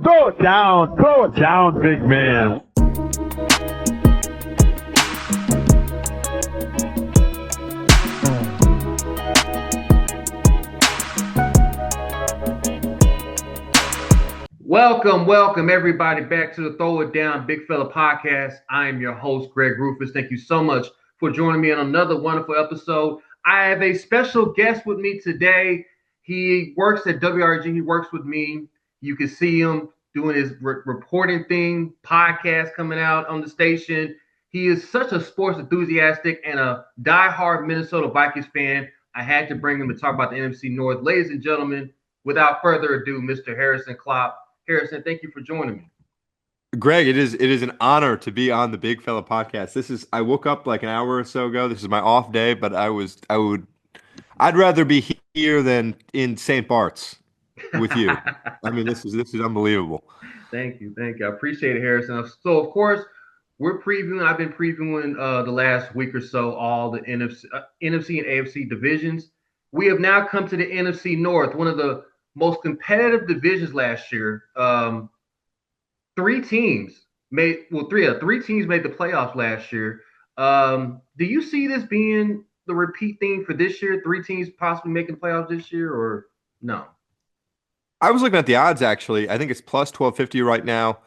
Throw it down, big man. Welcome everybody back to the Throw It Down Big Fella podcast. I am your host, Greg Rufus. Thank you so much for joining me on another wonderful episode. I have a special guest with me today. He works at WRG. He works with me. You can see him doing his reporting thing, podcast coming out on the station. He is such a sports enthusiastic and a diehard Minnesota Vikings fan. I had to bring him to talk about the NFC North. Ladies and gentlemen, without further ado, Mr. Harrison Klopp. Harrison, thank you for joining me. Greg, it is an honor to be on the Big Fella podcast. I woke up like an hour or so ago. This is my off day, but I'd rather be here than in St. Bart's with you. I mean, this is unbelievable. Thank you. I appreciate it, Harrison. So, of course, I've been previewing the last week or so all the NFC and AFC divisions. We have now come to the NFC North, one of the most competitive divisions last year. Three teams made the playoffs last year. Do you see this being the repeat theme for this year? Three teams possibly making playoffs this year, or no? I was looking at the odds, actually. I think it's plus 1250 right now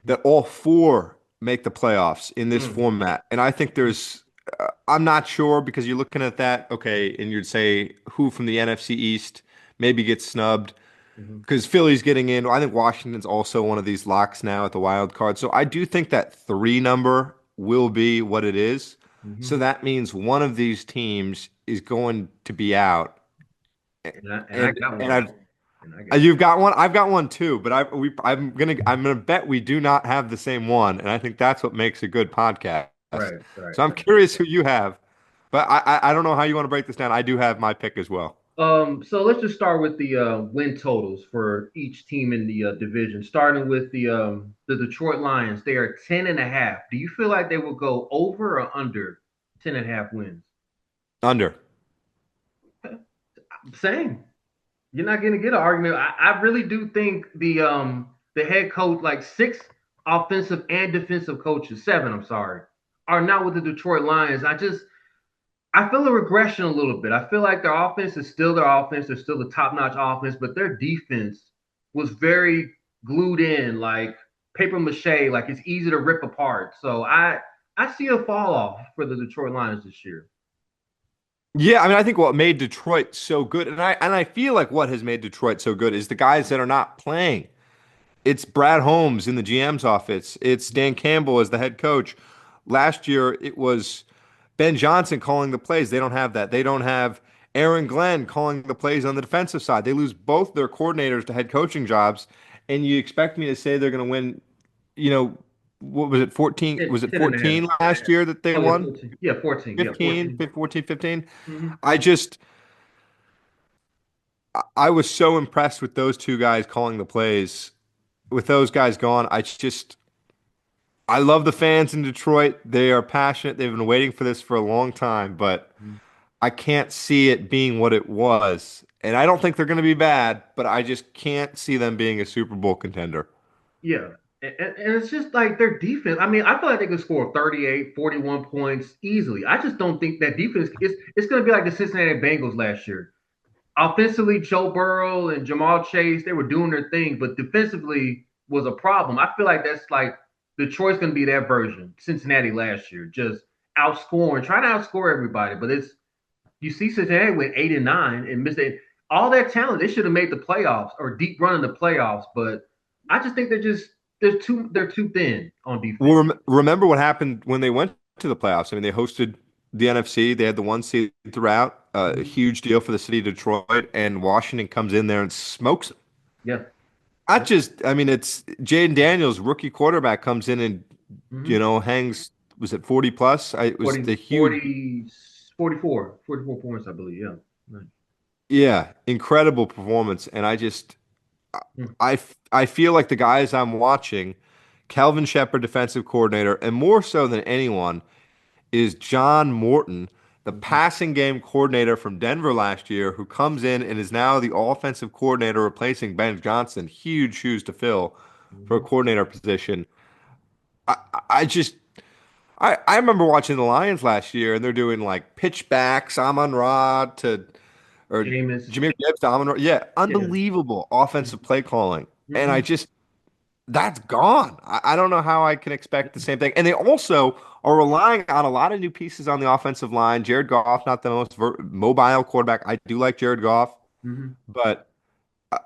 that all four make the playoffs in this format. And I think I'm not sure, because you're looking at that, okay, and you'd say who from the NFC East maybe gets snubbed because Philly's getting in. I think Washington's also one of these locks now at the wild card. So I do think that 3 number will be what it is. So that means one of these teams is going to be out. I got one. You've got one. I've got one too. But I'm gonna bet we do not have the same one, and I think that's what makes a good podcast. Right. So I'm curious who you have, but I don't know how you want to break this down. I do have my pick as well. So let's just start with the win totals for each team in the division. Starting with the Detroit Lions, they are 10.5. Do you feel like they will go over or under 10.5 wins? Under. Same. You're not going to get an argument. I really do think the head coach, like 6 offensive and defensive coaches, 7, I'm sorry, are not with the Detroit Lions. I feel a regression a little bit. I feel like their offense is still their offense. They're still the top-notch offense, but their defense was very glued in, like paper mache, like it's easy to rip apart. So I see a fall off for the Detroit Lions this year. Yeah, I mean, I think what made Detroit so good, and I feel like what has made Detroit so good is the guys that are not playing. It's Brad Holmes in the GM's office. It's Dan Campbell as the head coach. Last year, it was Ben Johnson calling the plays. They don't have that. They don't have Aaron Glenn calling the plays on the defensive side. They lose both their coordinators to head coaching jobs, and you expect me to say they're going to win, what was it, 14? Was it 14 last year that they won? 14. Yeah, 14. 15, 14. 15. I was so impressed with those two guys calling the plays. With those guys gone, I love the fans in Detroit. They are passionate. They've been waiting for this for a long time, but I can't see it being what it was. And I don't think they're going to be bad, but I just can't see them being a Super Bowl contender. Yeah. And it's just like their defense. I mean, I feel like they could score 38, 41 points easily. I just don't think that defense it's going to be like the Cincinnati Bengals last year. Offensively, Joe Burrow and Jamal Chase, they were doing their thing, but defensively was a problem. I feel like that's like Detroit's going to be that version. Cincinnati last year, just trying to outscore everybody. But you see Cincinnati went 8-9 and missed it. All that talent, they should have made the playoffs or deep run in the playoffs. But I just think they're too thin on defense. Well, remember what happened when they went to the playoffs? I mean, they hosted the NFC. They had the 1 seed throughout. A huge deal for the city of Detroit, and Washington comes in there and smokes them. Yeah. It's Jaden Daniels, rookie quarterback, comes in and hangs. Was it 40 plus? It was 44 points, I believe. Yeah. Nice. Yeah, incredible performance, and I feel like the guys I'm watching, Calvin Shepard, defensive coordinator, and more so than anyone, is John Morton, the passing game coordinator from Denver last year, who comes in and is now the offensive coordinator replacing Ben Johnson. Huge shoes to fill. for a Mhm. coordinator position. I, I just I remember watching the Lions last year, and they're doing like pitchbacks, Amon Ra to or Jameis. Jameer Gibbs to Amon Ra. Yeah, Yeah. unbelievable offensive play calling, and I Hmm. just that's gone. I don't know how I can expect the same thing. And they also are relying on a lot of new pieces on the offensive line. Jared Goff, not the most mobile quarterback. I do like Jared Goff, Hmm. but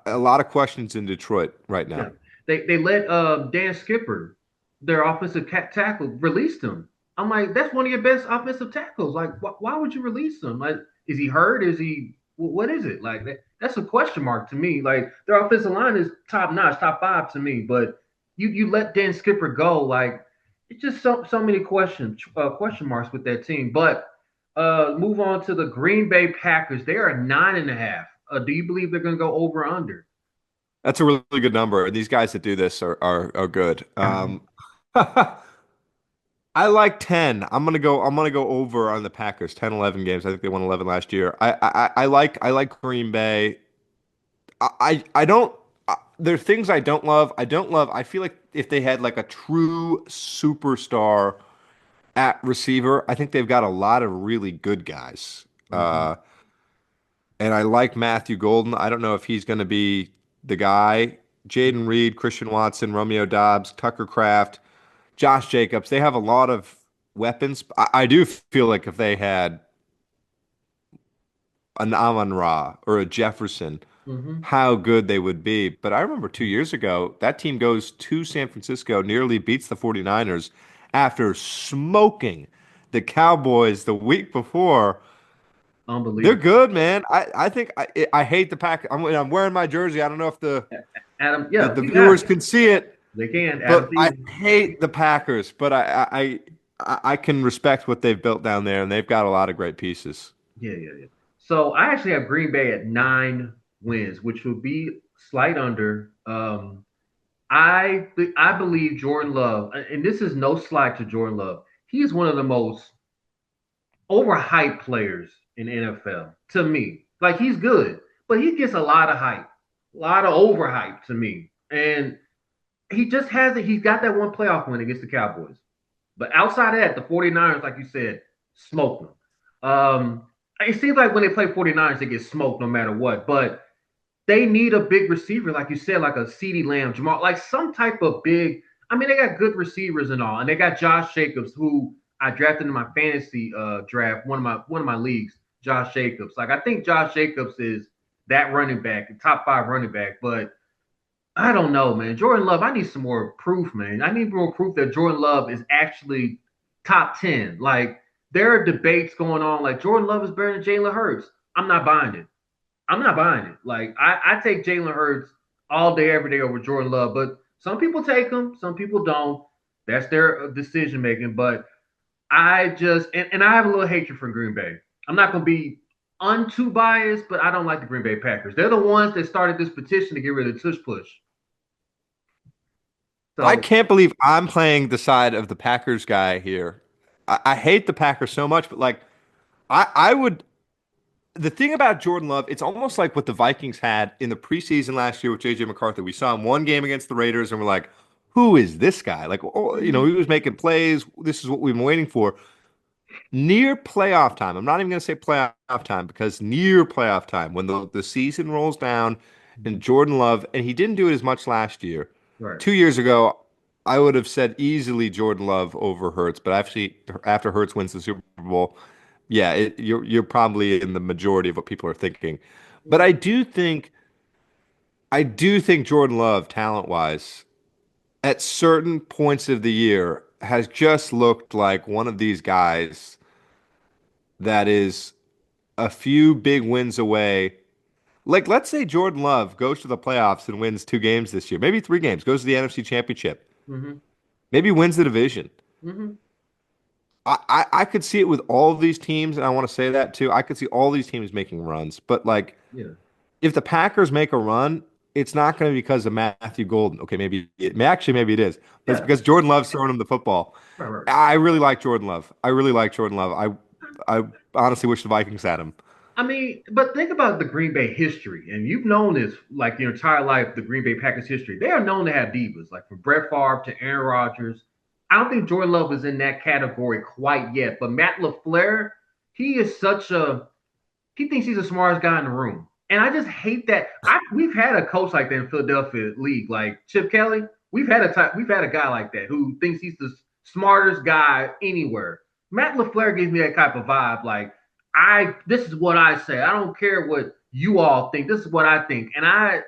a lot of questions in Detroit right Yeah. now. They let Dan Skipper, their offensive tackle, release him. I'm like, that's one of your best offensive tackles. Like, why would you release him? Like, is he hurt? Is he what is it? Like that's a question mark to me. Like their offensive line is top notch, top five to me. But you let Dan Skipper go, like it's just so many question marks with that team. But move on to the Green Bay Packers. They are 9.5. Do you believe they're going to go over or under? That's a really good number. And these guys that do this are good. I like 10. I'm gonna go over on the Packers. 10, 11 games. I think they won 11 last year. I like Green Bay. I don't there are things I don't love. I feel like if they had like a true superstar at receiver, I think they've got a lot of really good guys. Mhm. And I like Matthew Golden. I don't know if he's going to be the guy. Jaden Reed, Christian Watson, Romeo Dobbs, Tucker Kraft, Josh Jacobs. They have a lot of weapons. I do feel like if they had an Amon Ra or a Jefferson, Mhm. how good they would be. But I remember 2 years ago, that team goes to San Francisco, nearly beats the 49ers after smoking the Cowboys the week before. They're Unbelievable. good, man. I think I hate the pack. I'm wearing my jersey. I don't know if the Adam, the, yeah, the you got viewers it. can see it, They can. Adam but I Thielen. hate the Packers. But I can respect what they've built down there, and they've got a lot of great pieces. Yeah, yeah, yeah. So I actually have Green Bay at 9 wins, which would be slight under. I believe Jordan Love, and this is no slight to Jordan Love. He is one of the most overhyped players in the NFL to me. Like he's good, but he gets a lot of hype, a lot of overhype to me. And he just hasn't. He's got that one playoff win against the Cowboys. But outside of that, the 49ers, like you said, smoked them. It seems like when they play 49ers, they get smoked no matter what. But they need a big receiver, like you said, like a CeeDee Lamb, Jamal, like some type of big. I mean, they got good receivers and all, and they got Josh Jacobs, who I drafted in my fantasy draft, one of my leagues. Josh Jacobs, like I think Josh Jacobs is that running back, the top five running back, but I don't know, man. Jordan Love, I need some more proof, man. I need more proof that Jordan Love is actually top 10. Like, there are debates going on, like Jordan Love is better than Jalen Hurts. I'm not buying it. I'm not buying it. Like, I take Jalen Hurts all day, every day over Jordan Love, but some people take him, some people don't. That's their decision making. But I just, and I have a little hatred for Green Bay. I'm not going to be untoo biased, but I don't like the Green Bay Packers. They're the ones that started this petition to get rid of the tush push. I So, can't believe I'm playing the side of the Packers guy here. I hate the Packers so much, but like I would. The thing about Jordan Love, it's almost like what the Vikings had in the preseason last year with JJ McCarthy. We saw him one game against the Raiders, and we're like, "Who is this guy?" Like, oh, he was making plays. This is what we've been waiting for. Near playoff time, I'm not even going to say playoff time because near playoff time, when the season rolls down, and Jordan Love, and he didn't do it as much last year. right. 2 years ago, I would have said easily Jordan Love over Hurts, but actually, after Hurts wins the Super Bowl, yeah, you're probably in the majority of what people are thinking. But I do think Jordan Love, talent wise, at certain points of the year, has just looked like one of these guys that is a few big wins away. Like, let's say Jordan Love goes to the playoffs and wins 2 games this year, maybe 3 games, goes to the NFC Championship, Mm-hmm. maybe wins the division. Mm-hmm. I could see it with all of these teams, and I want to say that too. I could see all these teams making runs, but like Yeah. if the Packers make a run, it's not going to be because of Matthew Golden. Okay, maybe it is, but it's Yeah. because Jordan Love's throwing him the football. Right. Right. I really like Jordan Love. I really like Jordan Love. I honestly wish the Vikings had him. I mean, but think about the Green Bay history, and you've known this like your entire life. The Green Bay Packers history, they are known to have divas, like from Brett Favre to Aaron Rodgers. I don't think Jordan Love is in that category quite yet, but Matt LaFleur, he is such a he thinks he's the smartest guy in the room, and I just hate that. We've had a coach like that in Philadelphia league, like Chip Kelly. We've had a guy like that who thinks he's the smartest guy anywhere. Matt LaFleur gives me that type of vibe, like this is what I say. I don't care what you all think. This is what I think, and I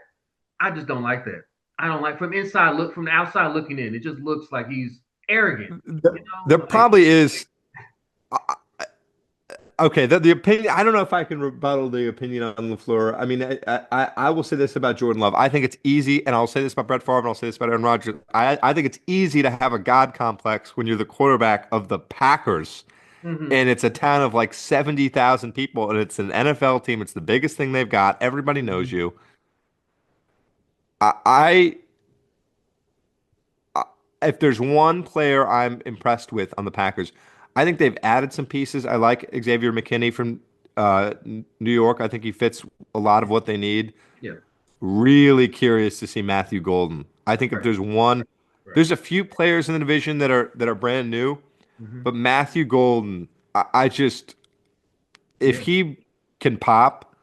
just don't like that. I don't like from the outside looking in. It just looks like he's arrogant. There, You there know, like probably is. Okay, the opinion. I don't know if I can rebuttal the opinion on LaFleur. I mean, I will say this about Jordan Love. I think it's easy, and I'll say this about Brett Favre, and I'll say this about Aaron Rodgers. I think it's easy to have a God complex when you're the quarterback of the Packers, mhm. and it's a town of like 70,000 people, and it's an NFL team. It's the biggest thing they've got. Everybody knows Mhm. you. I if there's one player I'm impressed with on the Packers, I think they've added some pieces. I like Xavier McKinney from New York. I think he fits a lot of what they need. Yeah. Really curious to see Matthew Golden. I think if Right. there's one, Right. there's a few players in the division that are brand new, Mhm. but Matthew Golden, I just if Yeah. he can pop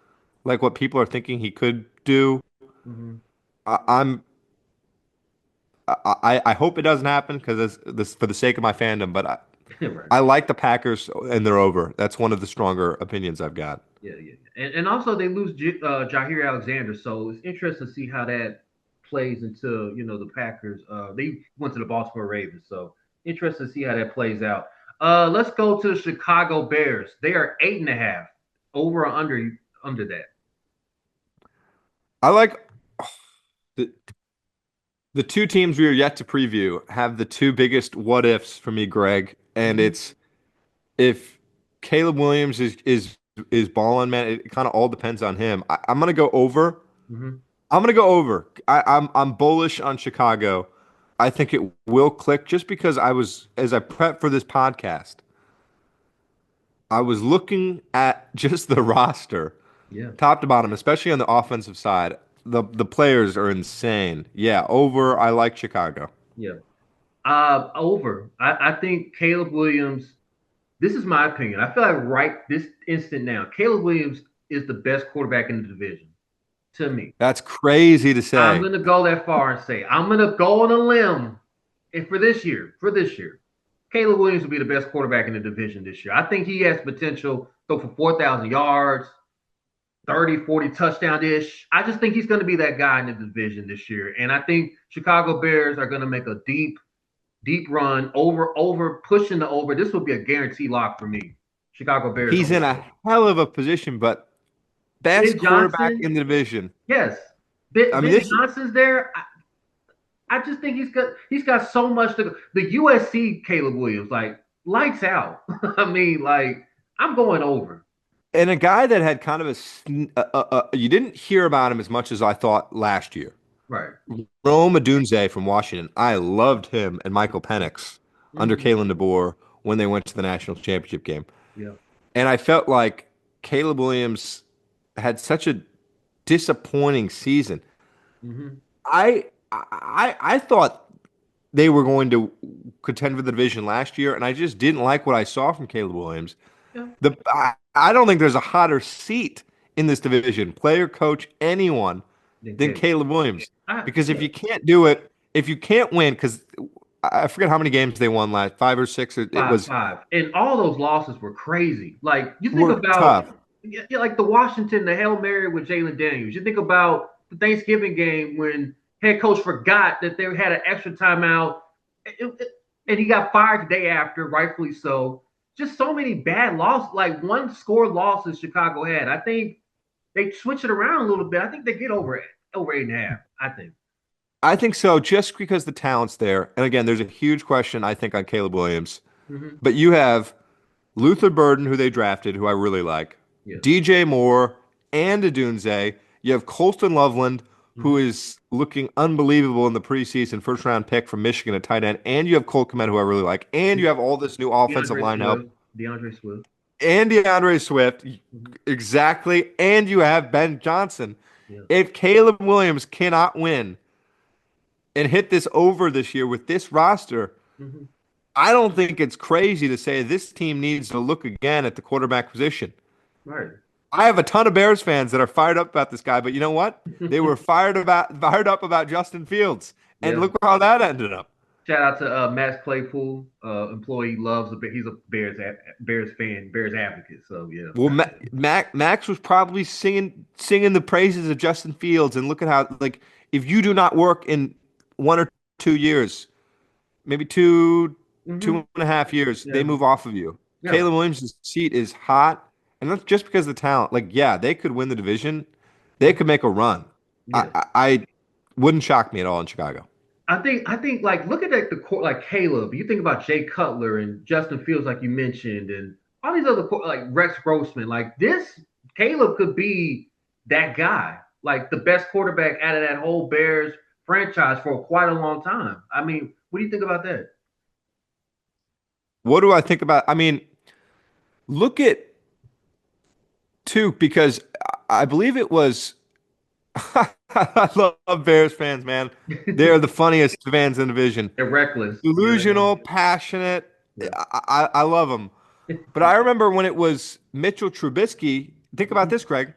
like what people are thinking he could do, Mhm. I'm I hope it doesn't happen because this for the sake of my fandom, but Right. I like the Packers and they're over. That's one of the stronger opinions I've got. Yeah, yeah. And also they lose Jair Alexander, so it's interesting to see how that plays into the Packers. They went to the Baltimore Ravens, so interesting to see how that plays out. Let's go to the Chicago Bears. They are 8.5, over or under that. I like the the two teams we are yet to preview have the two biggest what ifs for me, Greg, and Mm-hmm. it's if Caleb Williams is balling, man. It kind of all depends on him. I'm gonna go over. Mm-hmm. I'm gonna go over. I'm bullish on Chicago. I think it will click just because as I prep for this podcast, I was looking at just the roster, Yeah, top to bottom, especially on the offensive side. The players are insane. Yeah, over. I like Chicago. yeah. Over. I think Caleb Williams. This is my opinion. I feel like right this instant now, Caleb Williams is the best quarterback in the division to me. That's crazy to I'm say. gonna go that far and say I'm gonna go on a limb and for this year, Caleb Williams will be the best quarterback in the division this year. I think he has potential to go for 4,000 yards, 30, 40 touchdown ish. I just think he's going to be that guy in the division this year. And I think Chicago Bears are going to make a deep run over pushing the over. This will be a guarantee lock for me. Chicago Bears He's in over. a hell of a position, but best Ben quarterback Johnson, in the division. yes. I mean, Ben this Johnson's there. I just think he's got so much to go. The USC Caleb Williams, like lights out. I mean, like I'm going over. and a guy that had kind of you didn't hear about him as much as I thought last year. Right. Rome Odunze from Washington. I loved him and Michael Penix under Mm-hmm. Kalen DeBoer when they went to the national championship game. Yeah. And I felt like Caleb Williams had such a disappointing season. Mm-hmm. I thought they were going to contend for the division last year, and I just didn't like what I saw from Caleb Williams. Yeah. I don't think there's a hotter seat in this division, player, coach, anyone, Then than Caleb. Caleb Williams. Because if Yeah. you can't do it, if you can't win, because I forget how many games they won last, 5 or 6. It Five, was five. And all those losses were crazy. Like you think were about tough. yeah, like the Washington, the Hail Mary with Jalen Daniels. You think about the Thanksgiving game when head coach forgot that they had an extra timeout and he got fired the day after, rightfully so. Just so many bad losses, like one score losses Chicago had. I think they switch it around a little bit. I think they get over 8.5. I think. I think so, just because the talent's there. And again, there's a huge question, I think, on Caleb Williams. Mm-hmm. But you have Luther Burden, who they drafted, who I really like, Yeah. DJ Moore, and Adunze. You have Colston Loveland, who Mm-hmm. is looking unbelievable in the preseason, first round pick from Michigan, a tight end. And you have Cole Kmet, who I really like. And you have all this new offensive DeAndre line help. Swift. DeAndre Swift. and DeAndre Swift, Mhm. exactly, and you have Ben Johnson. Yeah. If Caleb Williams cannot win and hit this over this year with this roster, Hmm. I don't think it's crazy to say this team needs to look again at the quarterback position. Right. I have a ton of Bears fans that are fired up about this guy, but you know what? They were fired up about Justin Fields, and Yeah. look how that ended up. Shout out to Max Claypool, employee loves he's a Bears fan, Bears advocate. So yeah. Well, Max was probably singing the praises of Justin Fields, and look at how like if you do not work in 1 or 2 years, maybe two Hmm. and a half years, they Yeah. move off of you. Yeah. Caleb Williams' seat is hot, and that's just because of the talent. Like, yeah, they could win the division, they could make a run. Yeah. I wouldn't shock me at all in Chicago. I think like look at like the court like Caleb. You think about Jay Cutler and Justin Fields, like you mentioned, and all these other like Rex Grossman. Like this, Caleb could be that guy, like the best quarterback out of that whole Bears franchise for quite a long time. I mean, what do you think about that? What do I think about? I mean, look at two because I believe it was. I love Bears fans, man. They're the funniest fans in the division. They're reckless. Yeah, they are. Delusional, passionate. Yeah. I love them. But I remember when it was Mitchell Trubisky. Think about Mhm. this, Greg.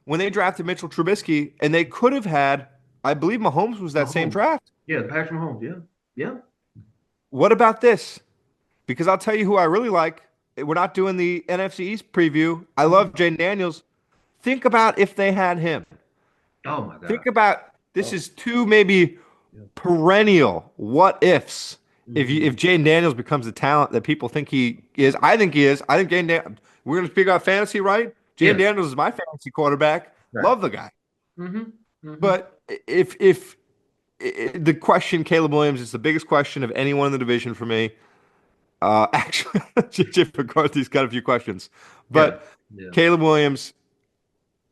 When they drafted Mitchell Trubisky, and they could have had, I believe Mahomes was that same Mahomes. draft. Yeah, Patrick Mahomes. Yeah. Yeah. What about this? Because I'll tell you who I really like. We're not doing the NFC East preview. I love Mhm. Jaden Daniels. Think about if they had him. Oh my God. Think about this Oh. is two maybe Yeah. perennial what ifs. Hmm. If Jaden Daniels becomes the talent that people think he is, I think he is. I think we're going to speak about fantasy, right? Jaden Yeah. Daniels is my fantasy quarterback. Right. Love the guy. Hmm. Hmm. But if the question, Caleb Williams is the biggest question of anyone in the division for me. Actually, JJ McCarthy's got a few questions, Yeah. but Yeah. Caleb Williams,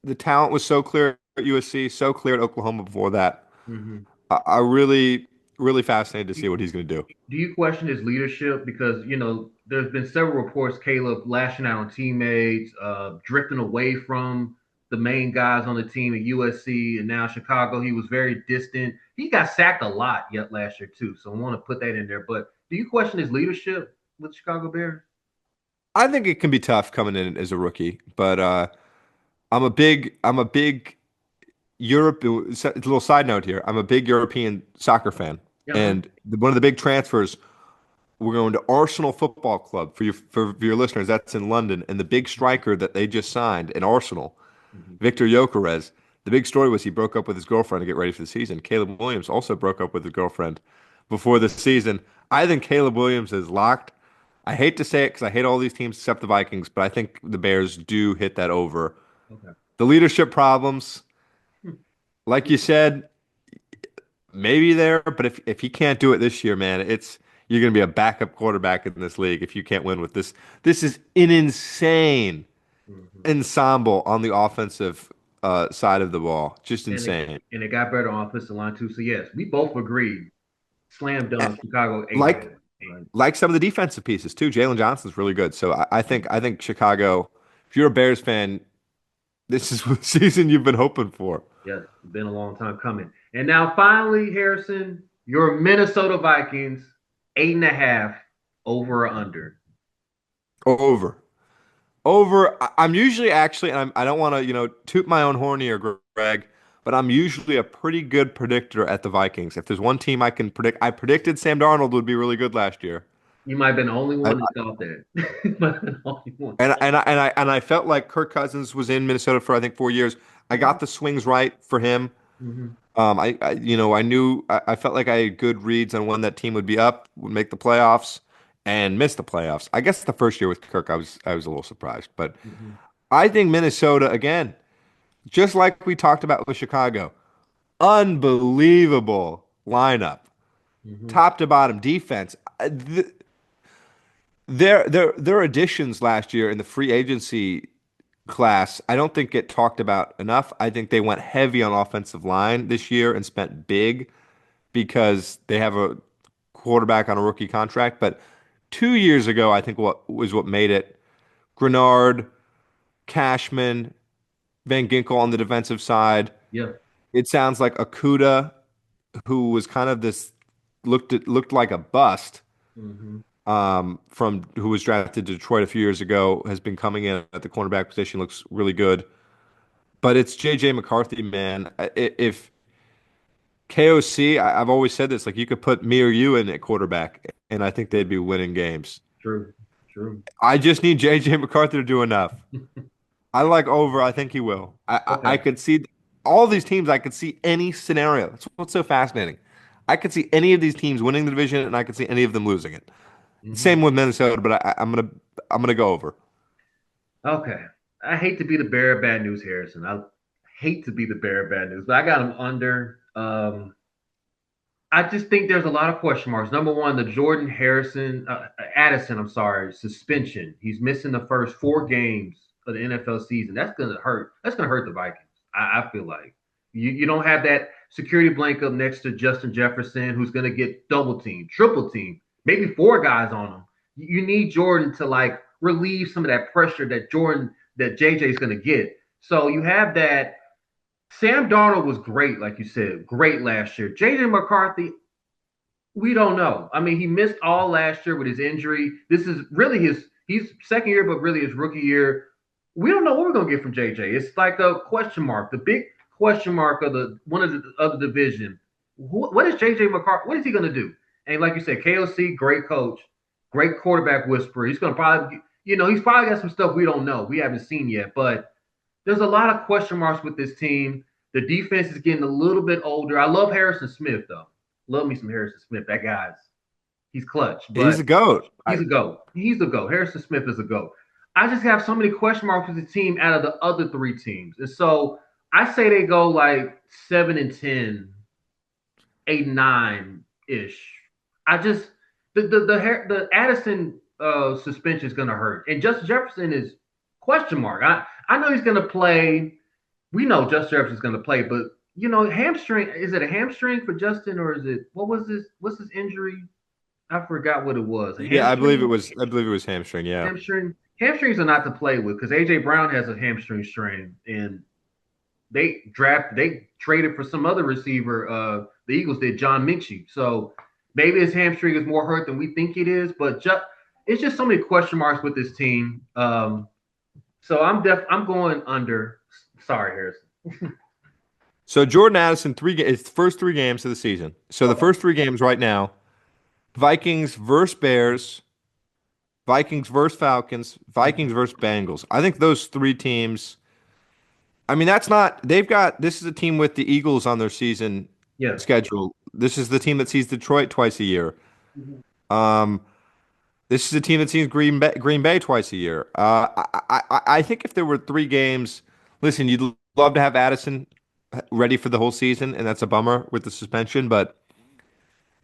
the talent was so clear at USC, so clear at Oklahoma before that. Hmm. I really, really fascinated to see what he's going to do. Do you question his leadership? Because, there's been several reports Caleb lashing out on teammates, drifting away from the main guys on the team at USC and now Chicago. He was very distant. He got sacked a lot yet last year, too. So I want to put that in there. But do you question his leadership with Chicago Bears? I think it can be tough coming in as a rookie, but I'm a big Europe. It's a little side note here. I'm a big European soccer fan, Uh-huh. and one of the big transfers we're going to Arsenal Football Club for your listeners. That's in London, and the big striker that they just signed in Arsenal, Hmm. Victor Gyökeres. The big story was he broke up with his girlfriend to get ready for the season. Caleb Williams also broke up with his girlfriend before the season. I think Caleb Williams is locked. I hate to say it because I hate all these teams except the Vikings, but I think the Bears do hit that over. Okay. The leadership problems, Hmm. like you said, maybe there, but if he can't do it this year, man, it's you're going to be a backup quarterback in this league if you can't win with this. This is an insane Hmm. ensemble on the offensive side of the ball. Just And it, insane. and it got better on offensive line, too. So, yes, we both agreed. Slam And dunk, Chicago 8 like and 8. like some of the defensive pieces too. Jalen Johnson's really good. So I think Chicago. If you're a Bears fan, this is the season you've been hoping for. Yes, been a long time coming. And now finally, Harrison, your Minnesota Vikings, 8.5 over or under. Over. Over. I'm usually actually, and I don't want to, toot my own horn here, Greg, but I'm usually a pretty good predictor at the Vikings. If there's one team I can predict, I predicted Sam Darnold would be really good last year. You might have been the only I, one that thought that. You might have been the only one. and I felt like Kirk Cousins was in Minnesota for I think 4 years. I Mhm, got the swings right for him. mhm, I knew I felt like I had good reads on when that team would be up, would make the playoffs, and miss the playoffs. I guess the first year with Kirk, I was a little surprised, but mhm, I think Minnesota again, just like we talked about with Chicago, unbelievable lineup, mhm. top to bottom defense. Their additions last year in the free agency class, I don't think get talked about enough. I think they went heavy on offensive line this year and spent big because they have a quarterback on a rookie contract. But 2 years ago, I think what made it Grenard, Cashman, Van Ginkel on the defensive side. Yeah. It sounds like Okuda, who was kind of this looked like a bust Hmm. from who was drafted to Detroit a few years ago, has been coming in at the cornerback position, looks really good. But it's J.J. McCarthy, man. If KOC, I've always said this, like you could put me or you in at quarterback, and I think they'd be winning games. True. True. I just need J.J. McCarthy to do enough. I like over. I think he will. I Okay. could see all these teams. I could see any scenario. That's what's so fascinating. I could see any of these teams winning the division, and I could see any of them losing it. Hmm. Same with Minnesota, but I'm gonna go over. Okay. I hate to be the bearer of bad news, Harrison. I hate to be the bearer of bad news, but I got him under. I just think there's a lot of question marks. Number one, the Jordan Harrison, Addison, I'm sorry, suspension. He's missing the first 4 games of the NFL season. That's gonna hurt. That's gonna hurt the Vikings. I feel like you don't have that security blanket up next to Justin Jefferson, who's gonna get double teamed, triple teamed, maybe 4 guys on him. You need Jordan to like relieve some of that pressure that JJ is gonna get. So you have that. Sam Darnold was great, like you said, great last year. JJ McCarthy, we don't know. I mean, he missed all last year with his injury. This is really he's second year, but really his rookie year. We don't know what we're gonna get from JJ. It's like a question mark, the big question mark of the one of the other division. What is JJ McCarthy? What is he gonna do? And like you said, KOC, great coach, great quarterback whisperer. He's gonna probably, he's probably got some stuff we don't know, we haven't seen yet, but there's a lot of question marks with this team. The defense is getting a little bit older. I love Harrison Smith though. Love me some Harrison Smith. That guy's he's clutch, He's but a goat. he's a goat. He's a goat. Harrison Smith is a goat. I just have so many question marks with the team out of the other 3 teams. And so I say they go like 7-10, 8-9 ish. I just the Addison suspension is gonna hurt. And Justin Jefferson is question mark. I know he's gonna play. We know Justin Jefferson's gonna play, but hamstring, is it a hamstring for Justin or is it what's his injury? I forgot what it was. A Yeah, I believe it hamstring? was. I believe it was hamstring. Yeah. Hamstring? Hamstrings are not to play with because AJ Brown has a hamstring strain and they traded for some other receiver. The Eagles did, John Minchie. So maybe his hamstring is more hurt than we think it is, but it's just so many question marks with this team. So I'm going under. Sorry, Harrison. So Jordan Addison, it's the first 3 games of the season. So the Okay. first 3 games right now: Vikings versus Bears, Vikings versus Falcons, Vikings versus Bengals. I think those 3 teams. I mean, that's not. They've got. This is a team with the Eagles on their season Yeah. schedule. This is the team that sees Detroit twice a year. Mhm. Um, this is a team that sees Green Bay twice a year. I think if there were 3 games, listen, you'd love to have Addison ready for the whole season, and that's a bummer with the suspension. But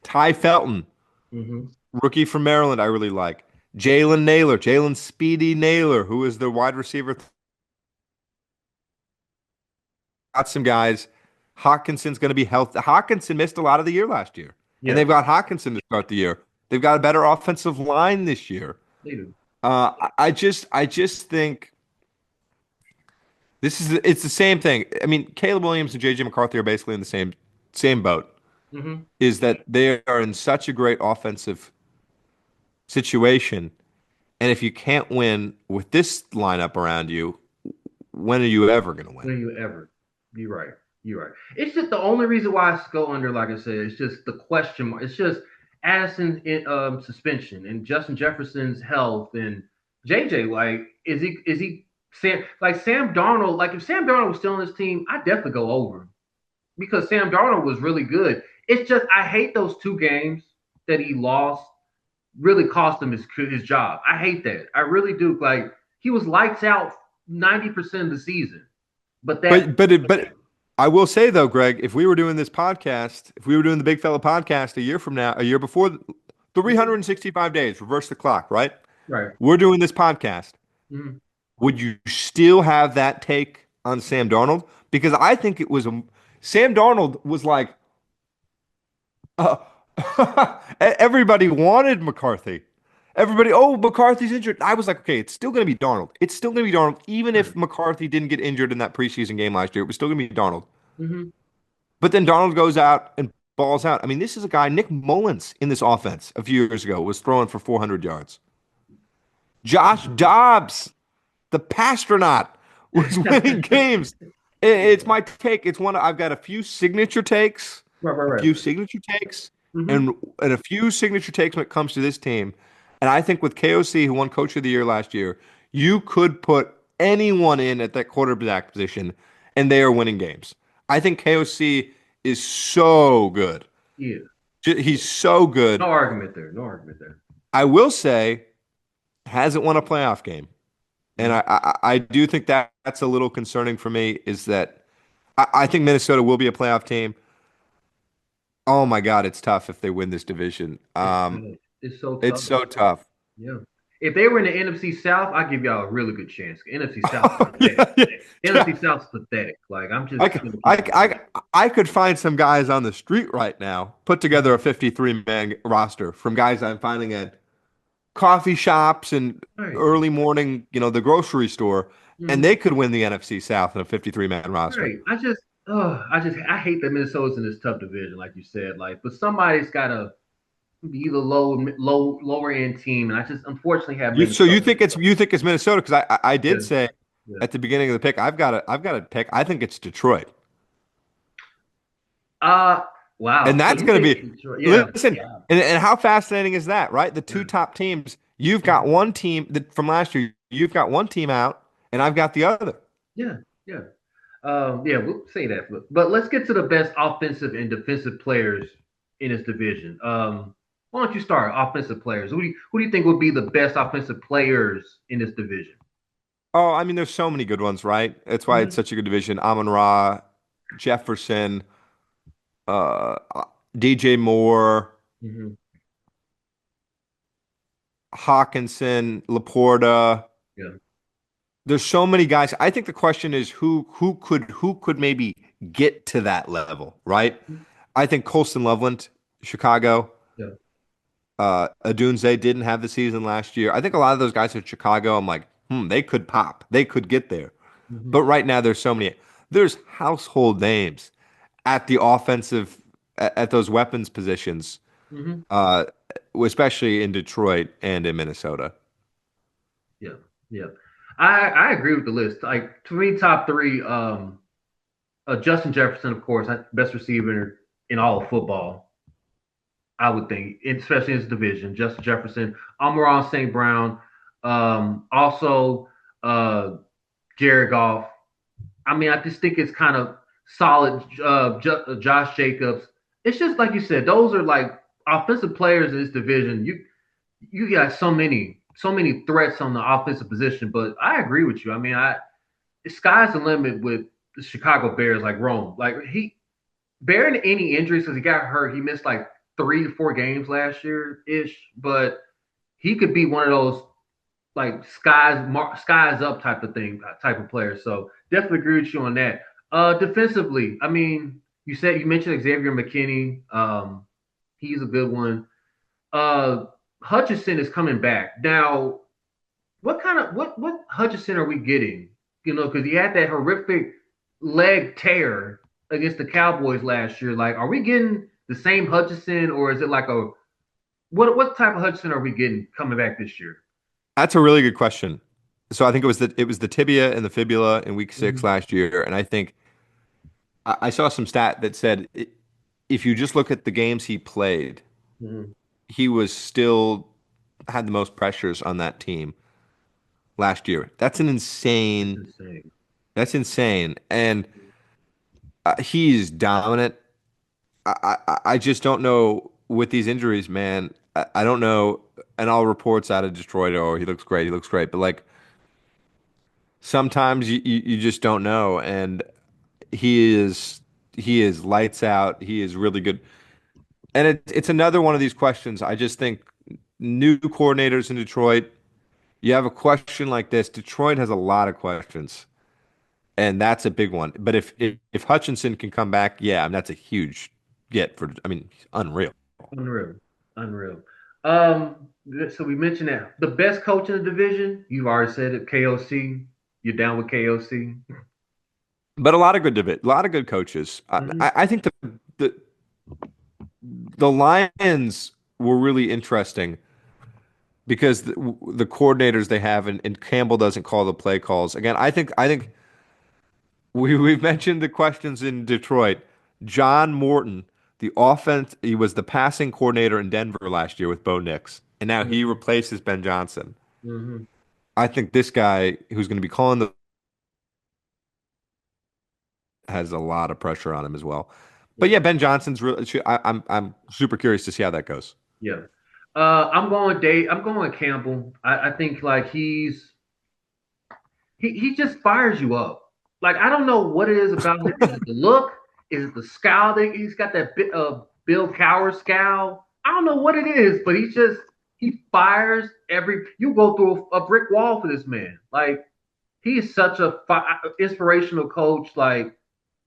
Ty Felton, Mhm. rookie from Maryland, I really like. Jalen Speedy Naylor, who is the wide receiver. Got some guys. Hawkinson's going to be healthy. Hawkinson missed a lot of the year last year, and Yeah, they've got Hawkinson to start the year. They've got a better offensive line this year. they do. I just think it's the same thing. I mean, Caleb Williams and JJ McCarthy are basically in the same boat. Mhm. Is that they are in such a great offensive situation, and if you can't win with this lineup around you, when are you ever going to win? When you ever. You're right. You're right. It's just the only reason why I go under, like I said, it's just the question mark. It's just Addison in suspension and Justin Jefferson's health and JJ. Like, is he Sam Darnold? Like, if Sam Darnold was still on this team, I'd definitely go over because Sam Darnold was really good. It's just I hate those 2 games that he lost. Really cost him his job. I hate that. I really do. Like, he was lights out 90% of the season, but that But I will say though, Greg, if we were doing this podcast, if we were doing the Big Fella podcast a year from now, a year before, 365 days, reverse the clock, right? right. We're doing this podcast. Mhm. Would you still have that take on Sam Darnold? Because I think it was Sam Darnold was like, uh, everybody wanted McCarthy. Everybody, oh, McCarthy's injured. I was like, okay, it's still going to be Darnold. It's still going to be Darnold, even if McCarthy didn't get injured in that preseason game last year. It was still going to be Darnold. Mm-hmm. But then Darnold goes out and balls out. I mean, this is a guy, Nick Mullins in this offense a few years ago was throwing for 400 yards. Josh Dobbs, the pastronaut, was winning games. It's my take. It's one I've got a few signature takes, Right, right, a right. few signature takes, Mm-hmm. and a few signature takes when it comes to this team. And I think with KOC, who won Coach of the Year last year, you could put anyone in at that quarterback position, and they are winning games. I think KOC is so good. Yeah. He's so No good. argument there. No argument there. I will say, hasn't won a playoff game. And Mm-hmm. I do think that that's a little concerning for me is that I think Minnesota will be a playoff team. Oh my God, it's tough if they win this division. It's tough. It's so It's tough. so tough. Yeah. If they were in the NFC South, I'd give y'all a really good chance. NFC South is pathetic. Yeah, yeah, yeah. NFC South's pathetic. Like I'm just I, c- gonna keep I, it real. I, I could find some guys on the street right now, put together a 53-man roster from guys I'm finding at coffee shops and Right. early morning, the grocery store, and Mhm. they could win the NFC South in a 53-man roster. Right. I hate that Minnesota's in this tough division, like you said. Like, but somebody's gotta be the lower end team, and I just unfortunately have So you Minnesota. think it's Minnesota? Because I did Yeah. say Yeah. at the beginning of the pick, I've got a pick. I think it's Detroit, Uh wow. and So that's you going to think be Detroit? Yeah. listen. Yeah. And how fascinating is that, right? The Yeah. two top teams. You've got one team that from last year. You've got one team out, and I've got the other. Yeah. Yeah. Yeah, we'll say that. But let's get to the best offensive and defensive players in this division. Why don't you start offensive players? Who do you think would be the best offensive players in this division? Oh, I mean, there's so many good ones, right? That's why it's Mm-hmm. such a good division. Amon Ra, Jefferson, uh, DJ Moore, Mm-hmm. Hawkinson, Laporta. Yeah. There's so many guys. I think the question is who could maybe get to that level, right? I think Colston Loveland, Chicago, Yeah. Adunze didn't have the season last year. I think a lot of those guys at Chicago, I'm like, they could pop. They could get there. Mm-hmm. But right now there's so many. There's household names at the offensive at those weapons positions, Mm-hmm. uh, especially in Detroit and in Minnesota. Yeah. Yeah. I agree with the list. Like to me, top three, Justin Jefferson, of course, best receiver in all of football. I would think, especially in his division. Justin Jefferson, Amon St. Brown, also uh, Jared Goff. I mean, I just think it's kind of solid. Josh Jacobs. It's just like you said; those are like offensive players in this division. You got so many threats on the offensive position. But I agree with you. I mean, the sky's the limit with the Chicago Bears, like Rome. Like bearing any injuries because he got hurt. He missed like 3 to 4 games last year ish, but he could be one of those like skies up type of player. So definitely agree with you on that. Defensively, I mean, you mentioned Xavier McKinney. He's a good one. Uh, Hutchinson is coming back now. What Hutchinson are we getting? Because he had that horrific leg tear against the Cowboys last year. Like, are we getting the same Hutchinson, or is it like a what type of Hutchinson are we getting coming back this year? That's a really good question. So I think it was the tibia and the fibula in week 6 Mm-hmm. last year, and I think I saw some stat that said if you just look at the games he played, Mm-hmm. he was still had the most pressures on that team last year. That's an That's insane. insane. That's insane, and he's dominant. I just don't know with these injuries, man. I don't know, and all reports out of Detroit, oh, he looks great, he looks great, but like sometimes you just don't know, and he is lights out. He is really good. And it's another one of these questions. I just think new coordinators in Detroit, you have a question like this. Detroit has a lot of questions, and that's a big one. But if Hutchinson can come back, yeah, I mean, that's a huge get for. I mean, he's unreal. Unreal. Unreal. Um, So we mentioned that the best coach in the division. You've already said it. KOC. You're down with KOC. But a lot of good coaches. Hmm. I think the the Lions were really interesting because the coordinators they have and Campbell doesn't call the play calls. Again, I think we've mentioned the questions in Detroit. John Morton, the offense, he was the passing coordinator in Denver last year with Bo Nix, and now he Hmm. replaces Ben Johnson. Hmm. I think this guy who's going to be calling the has a lot of pressure on him as well. But Yeah. yeah, Ben Johnson's really. I'm super curious to see how that goes. Yeah. I'm going Dave. I'm going Campbell. I think like he just fires you up. Like I don't know what it is about him. Is it the look? Is it the scowl that he's got that bit of Bill Cowher scowl? I don't know what it is, but he fires every. You go through a brick wall for this man. Like he is such a inspirational coach. Like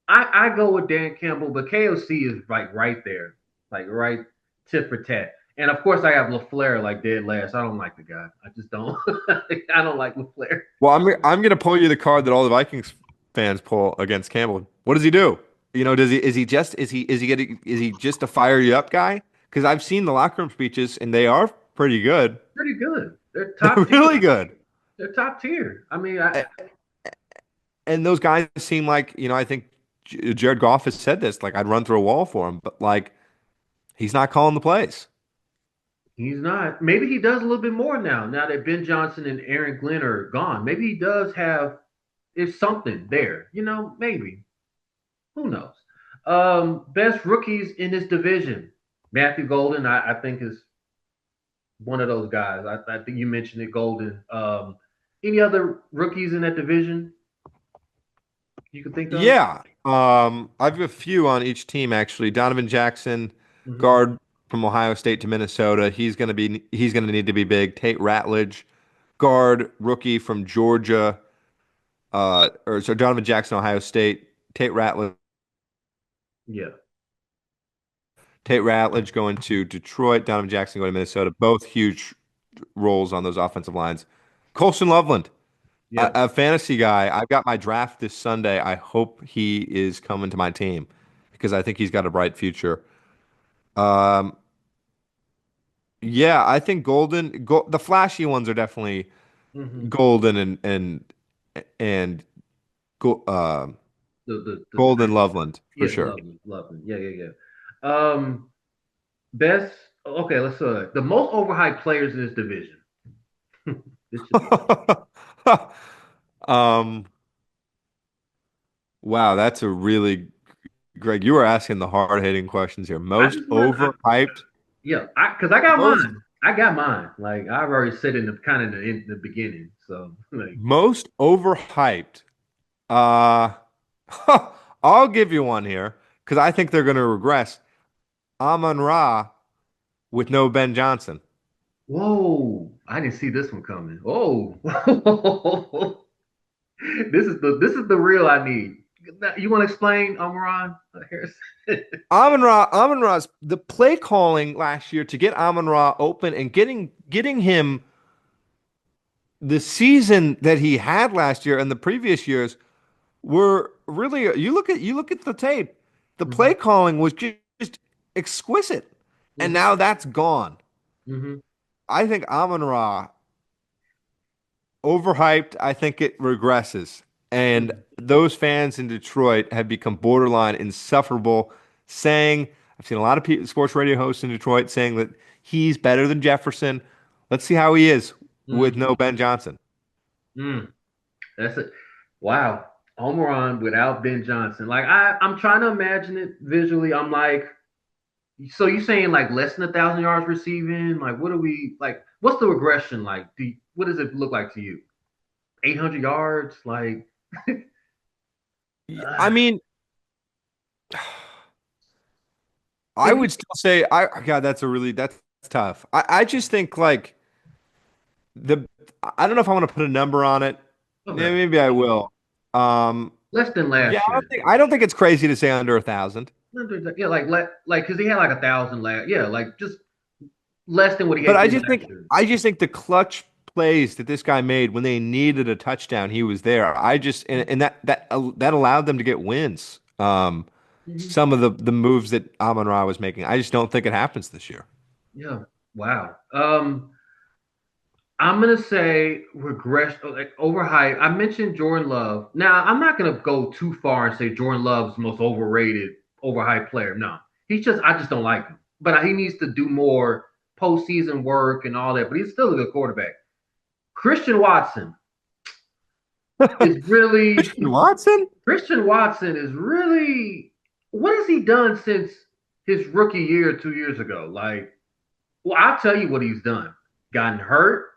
I go with Dan Campbell, but KOC is like right there, like right tit for tat. And of course, I have LaFleur like dead last. I don't like the guy. I just don't. I don't like LaFleur. Well, I'm gonna pull you the card that all the Vikings fans pull against Campbell. What does he do? You know, does he is he just a fire you up guy? Because I've seen the locker room speeches and they are pretty good. Pretty good. They're They're top really tier. good. They're top tier. I mean, A- And those guys seem like, I think Jared Goff has said this, like I'd run through a wall for him, but like he's not calling the plays. he's not. Maybe he does a little bit more now. Now that Ben Johnson and Aaron Glenn are gone, maybe he does have. There's something there. Maybe. Who knows? Best rookies in this division. Matthew Golden, I think, is one of those guys. I think you mentioned it, Golden. Any other rookies in that division you can think of? Yeah. I've a few on each team actually. Donovan Jackson, Hmm. guard from Ohio State to Minnesota. He's gonna need to be big. Tate Ratledge, guard rookie from Georgia. Or so Donovan Jackson, Ohio State. Yeah. Tate Ratledge going to Detroit. Donovan Jackson going to Minnesota. Both huge roles on those offensive lines. Colson Loveland, Yeah. a fantasy guy. I've got my draft this Sunday. I hope he is coming to my team because I think he's got a bright future. Um, yeah, I think the flashy ones are definitely Hmm. Golden and Go, uh, The Golden Loveland for yeah, sure. love them. Yeah, yeah, yeah. Best. Okay, let's the most overhyped players in this division. This should be. Um, wow, that's a really Greg. You are asking the hard-hitting questions here. I Most just want. overhyped, Yeah, because I got most mine. I got mine. Like I've already said in the kind of in the beginning. So like, most overhyped. Uh, I'll give you one here because I think they're going to regress. Amon Ra with no Ben Johnson. whoa! I didn't see this one coming. Oh, this is the real I need. You want to explain, Amaran Harrison? Amon Ra's the play calling last year to get Amon Ra open and getting him the season that he had last year and the previous years were really you look at the tape. The Hmm. play calling was just exquisite, and Hmm. now that's gone. Hmm. I think Amon Ra overhyped. I think it regresses, and those fans in Detroit have become borderline insufferable. Saying I've seen a lot of people, sports radio hosts in Detroit saying that he's better than Jefferson. Let's see how he is with Hmm. no Ben Johnson. Mm. That's it. Wow. Omaron without Ben Johnson. Like I'm trying to imagine it visually. I'm like, so you saying like less than 1,000 yards receiving? Like, what are we like? What's the regression like? What does it look like to you? 800 yards? Like, I uh, mean, I if would you still say God, that's tough. I just think like the I don't know if I want to put a number on it. Yeah, okay, maybe I will. Um, less than yeah, last I don't year. think I don't think it's crazy to say under 1,000. Yeah, like because he had like 1,000 last. Yeah, like just less than what But did last year. I just think the clutch plays that this guy made when they needed a touchdown, he was there. And that allowed them to get wins. Mhm. Some of the moves that Amon-Ra was making, I just don't think it happens this year. Yeah. Wow. I'm gonna say regress, like overhyped. I mentioned Jordan Love. Now I'm not gonna go too far and say Jordan Love's the most overrated, overhyped player. No, I just don't like him. But he needs to do more postseason work and all that. But he's still a good quarterback. Christian Watson is really Christian Watson? Christian Watson is really what has he done since his rookie year 2 years ago? Like, well, I'll tell you what he's done. Gotten hurt,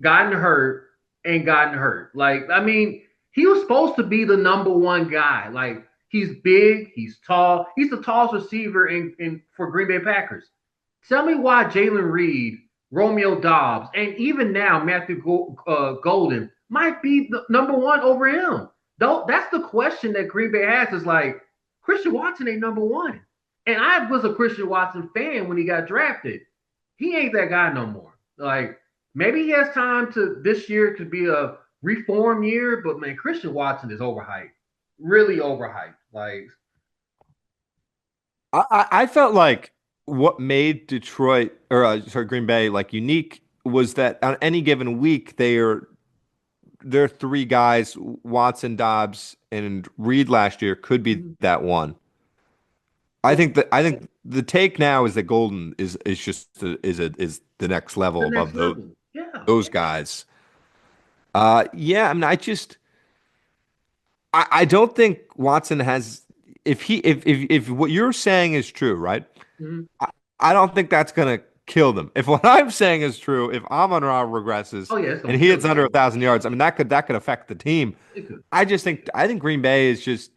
gotten hurt, and gotten hurt. Like, I mean, he was supposed to be the number one guy. Like, he's big, he's tall, he's the tallest receiver in for Green Bay Packers. Tell me why Jalen Reed, Romeo Dobbs, and even now Matthew Golden might be the number one over him. Though that's the question that Green Bay has is like Christian Watson ain't number one. And I was a Christian Watson fan when he got drafted. He ain't that guy no more. Like maybe he has time to this year to be a reform year, but man, Christian Watson is overhyped, really overhyped. Like I felt like what made Detroit or sorry, Green Bay like unique was that on any given week their three guys, Watson, Dobbs, and Reed last year could be that one. I think the take now is that Golden is just is the next level the above next level. Yeah. those guys. Yeah, I mean, I don't think Watson has if what you're saying is true, right? Mhm. I, I don't think that's gonna kill them. If what I'm saying is true, if Amon-Ra regresses Oh yeah, it's and gonna he kill hits them. under 1,000 yards, I mean that could affect the team. It could. I think Green Bay is just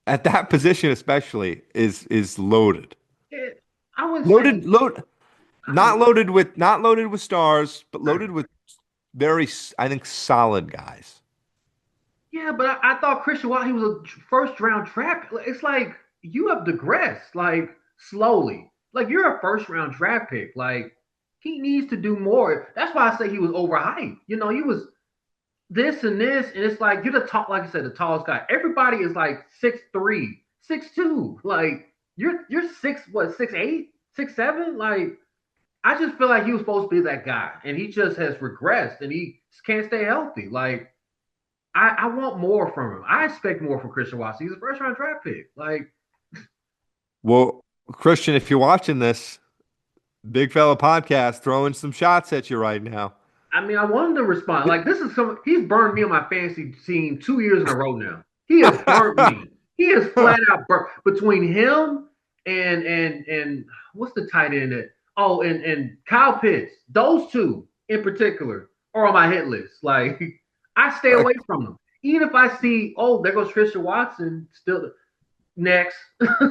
at that position especially is loaded. It, I would say Loaded I don't. not loaded with stars, but Right. loaded with very I think solid guys. Yeah, but I thought Christian Watt he was a first round draft. It's like you have digressed like slowly. Like you're a first round draft pick. Like he needs to do more. That's why I say he was overhyped. You know, he was this and this, and it's like you're the top, like I said, the tallest guy. Everybody is like 6'3", 6'2". Like you're six, what, 6'8", 6'7"? Like I just feel like he was supposed to be that guy, and he just has regressed, and he can't stay healthy. Like I want more from him. I expect more from Christian Watson. He's a first round draft pick. Like, Well, Christian, if you're watching this, Big Fella Podcast throwing some shots at you right now. I mean, I want him to respond. Like, this is some. He's burned me on my fantasy team 2 years in a row now. He has burnt me. He has flat out burnt between him and what's the tight end that? Oh, and Kyle Pitts. Those two in particular are on my hit list. Like, I stay away from them. Even if I see, oh, there goes Christian Watson, still next.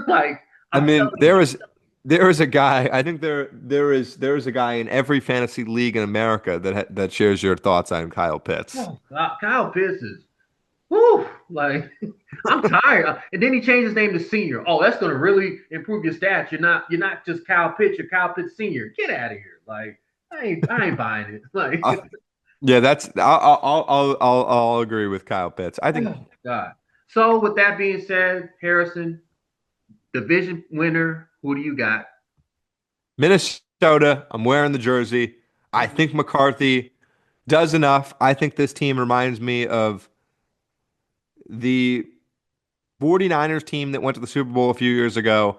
Like, I I'm mean, telling you. there is a guy. I think there is a guy in every fantasy league in America that shares your thoughts on Kyle Pitts. Oh, Kyle Pitts is, whew, like I'm tired. And then he changed his name to Senior. Oh, that's gonna really improve your stats. You're not just Kyle Pitts. You're Kyle Pitts Senior. Get out of here. Like I ain't buying it. Like Yeah, that's I'll agree with Kyle Pitts. I think oh God. So with that being said, Harrison, division winner. Who do you got? Minnesota. I'm wearing the jersey. I Mhm. think McCarthy does enough. I think this team reminds me of the 49ers team that went to the Super Bowl a few years ago.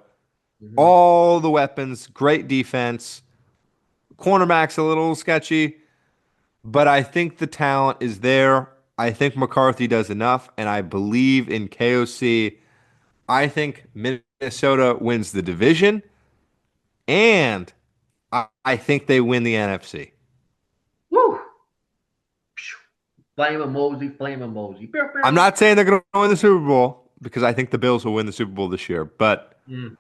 Mhm. All the weapons, great defense. Cornerback's a little sketchy, but I think the talent is there. I think McCarthy does enough, and I believe in KOC. I think Minnesota wins the division, and I think they win the NFC. Woo! Flame emoji, flame emoji. Pew, I'm pew. not saying they're going to win the Super Bowl because I think the Bills will win the Super Bowl this year, but Mm.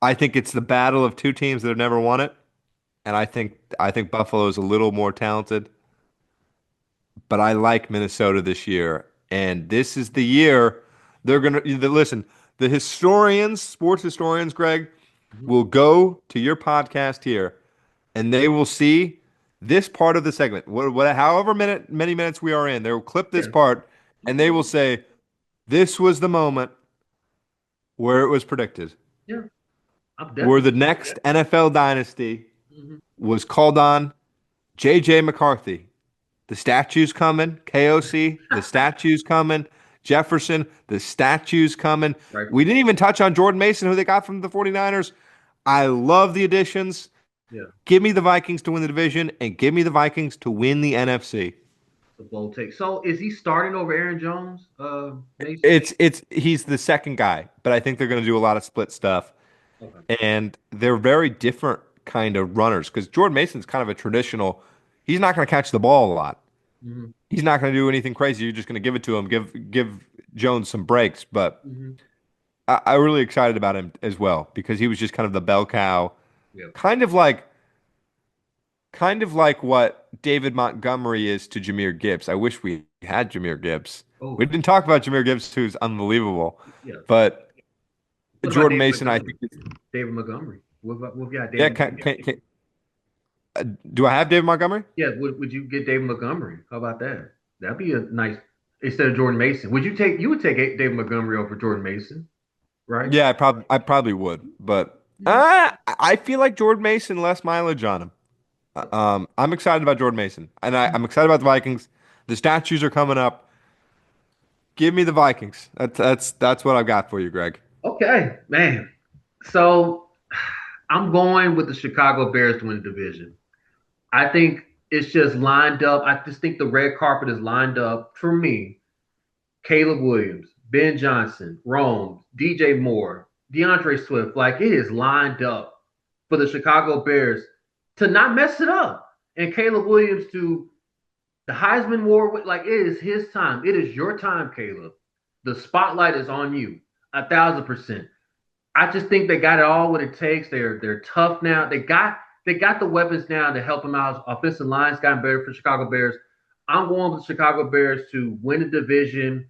I think it's the battle of two teams that have never won it, and I think Buffalo is a little more talented, but I like Minnesota this year, and this is the year they're going to listen. The historians, sports historians, Greg, Mhm. will go to your podcast here and they will see this part of the segment, however many minutes we are in, they will clip this Yeah. part and they will say, this was the moment where it was predicted, Yeah. I'm where definitely. the next NFL dynasty Mhm. was called on J.J. McCarthy. The statue's coming. KOC, the statue's coming. Jefferson, the statue's coming. We Rightfully. didn't even touch on Jordan Mason, who they got from the 49ers. I love the additions. Yeah. Give me the Vikings to win the division and give me the Vikings to win the NFC. It's a bold take. So is he starting over Aaron Jones, Mason? It's he's the second guy, but I think they're going to do a lot of split stuff. Okay. And they're very different kind of runners because Jordan Mason's kind of a traditional. He's not going to catch the ball a lot. Hmm. He's not going to do anything crazy. You're just going to give it to him, give Jones some breaks. But Hmm. I'm really excited about him as well because he was just kind of the bell cow, Yeah. kind of like kind of like what David Montgomery is to Jahmyr Gibbs. I wish we had Jahmyr Gibbs. Oh, We didn't talk about Jahmyr Gibbs, who's unbelievable, yeah. but What about Jordan David Mason, I Montgomery? think, David Montgomery. What if you got yeah. David Montgomery? Do I have David Montgomery? Yeah. Would you get David Montgomery? How about that? That'd be a nice instead of Jordan Mason. You would take David Montgomery over Jordan Mason, right? Yeah, I probably would, but Mhm. I feel like Jordan Mason less mileage on him. I'm excited about Jordan Mason, and I'm excited about the Vikings. The statues are coming up. Give me the Vikings. That's what I've got for you, Greg. Okay, man. So I'm going with the Chicago Bears to win the division. I think it's just lined up. I just think the red carpet is lined up for me. Caleb Williams, Ben Johnson, Rome, DJ Moore, DeAndre Swift. Like it is lined up for the Chicago Bears to not mess it up. And Caleb Williams to the Heisman War, like it is his time. It is your time, Caleb. The spotlight is on you, 1,000%. I just think they got it all what it takes. They're tough now. They got the weapons now to help them out. Offensive line's gotten better for Chicago Bears. I'm going with the Chicago Bears to win the division,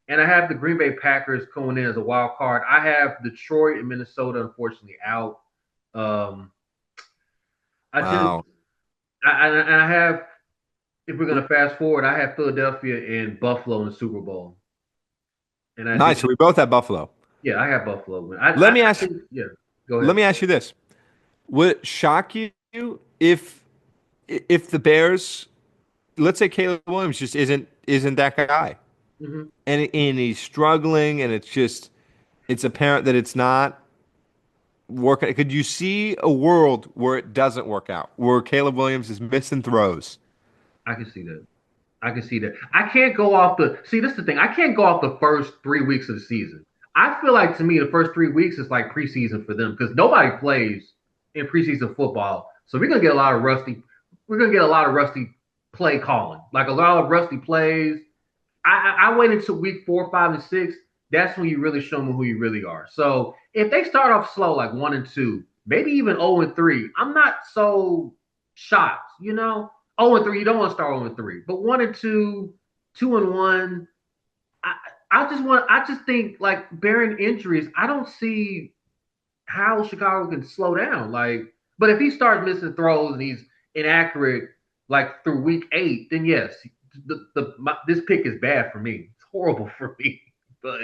and I have the Green Bay Packers going in as a wild card. I have Detroit and Minnesota unfortunately out. Um, I just Wow, I have if we're gonna fast forward, I have Philadelphia and Buffalo in the Super Bowl, and I nice. think So we both have Buffalo. yeah, I have Buffalo win. I Let I, me I ask. think yeah. Go Let ahead. me ask you this: would it shock you if the Bears, let's say Caleb Williams just isn't that guy, Hmm. and he's struggling, and it's apparent that it's not working. Could you see a world where it doesn't work out, where Caleb Williams is missing throws? I can see that. I can see that. I can't go off the see. This is the thing. I can't go off the first 3 weeks of the season. I feel like to me the first 3 weeks is like preseason for them because nobody plays in preseason football. So we're gonna get a lot of rusty. We're gonna get a lot of rusty play calling, like a lot of rusty plays. I wait until week 4, 5, and 6. That's when you really show them who you really are. So if they start off slow, like 1-2, maybe even 0-3, I'm not so shocked. 0-3, you don't want to start 0-3, but 1-2, 2-1. I, I just think like bearing injuries, I don't see how Chicago can slow down. Like, but if he starts missing throws and he's inaccurate like through week 8, then yes, this pick is bad for me. It's horrible for me. But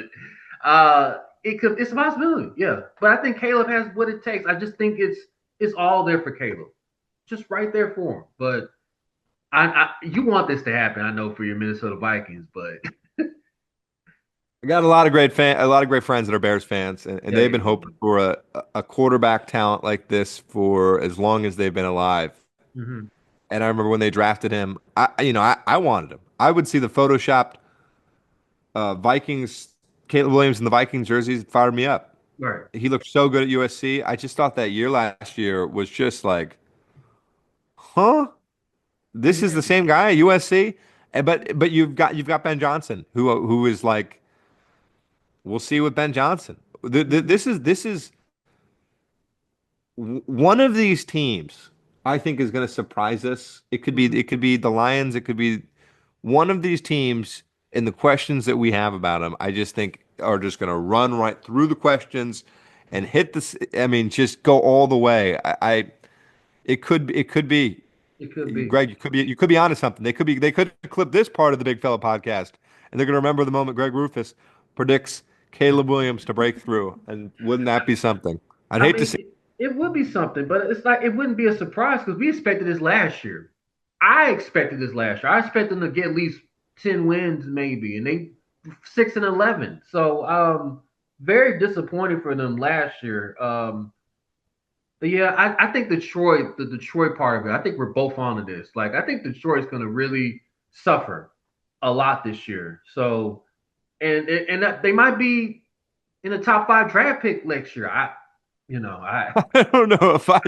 it's a possibility, yeah. But I think Caleb has what it takes. I just think it's all there for Caleb, just right there for him. But you want this to happen, I know, for your Minnesota Vikings, but I got a lot of great friends that are Bears fans, and yeah, they've been yeah. hoping for a quarterback talent like this for as long as they've been alive. Mm-hmm. And I remember when they drafted him, I wanted him. I would see the photoshopped Vikings, Caleb Williams in the Vikings jerseys, it fired me up. Right. He looked so good at USC. I just thought that year last year was just like, huh? This is the Mm-hmm. same guy at USC? But you've got Ben Johnson, who is like, we'll see with Ben Johnson. This is one of these teams. I think is going to surprise us. Mm-hmm. It could be the Lions. It could be one of these teams. And the questions that we have about them, I just think are just going to run right through the questions, and hit this. I mean, just go all the way. It could be. It could be. Greg, you could be onto something. They could clip this part of the Big Fella podcast, and they're gonna remember the moment Greg Rufus predicts Caleb Williams to break through, and wouldn't that be something? I'd I hate to mean, see. it would be something, but it's like it wouldn't be a surprise because we expected this last year. I expected this last year. I expected them to get at least 10 wins, maybe, and they 6-11. So very disappointing for them last year. But yeah, I think Detroit, the Detroit part of it, I think we're both onto this. Like, I think Detroit's going to really suffer a lot this year. So, and that they might be in the top 5 draft pick next year. I I don't know if I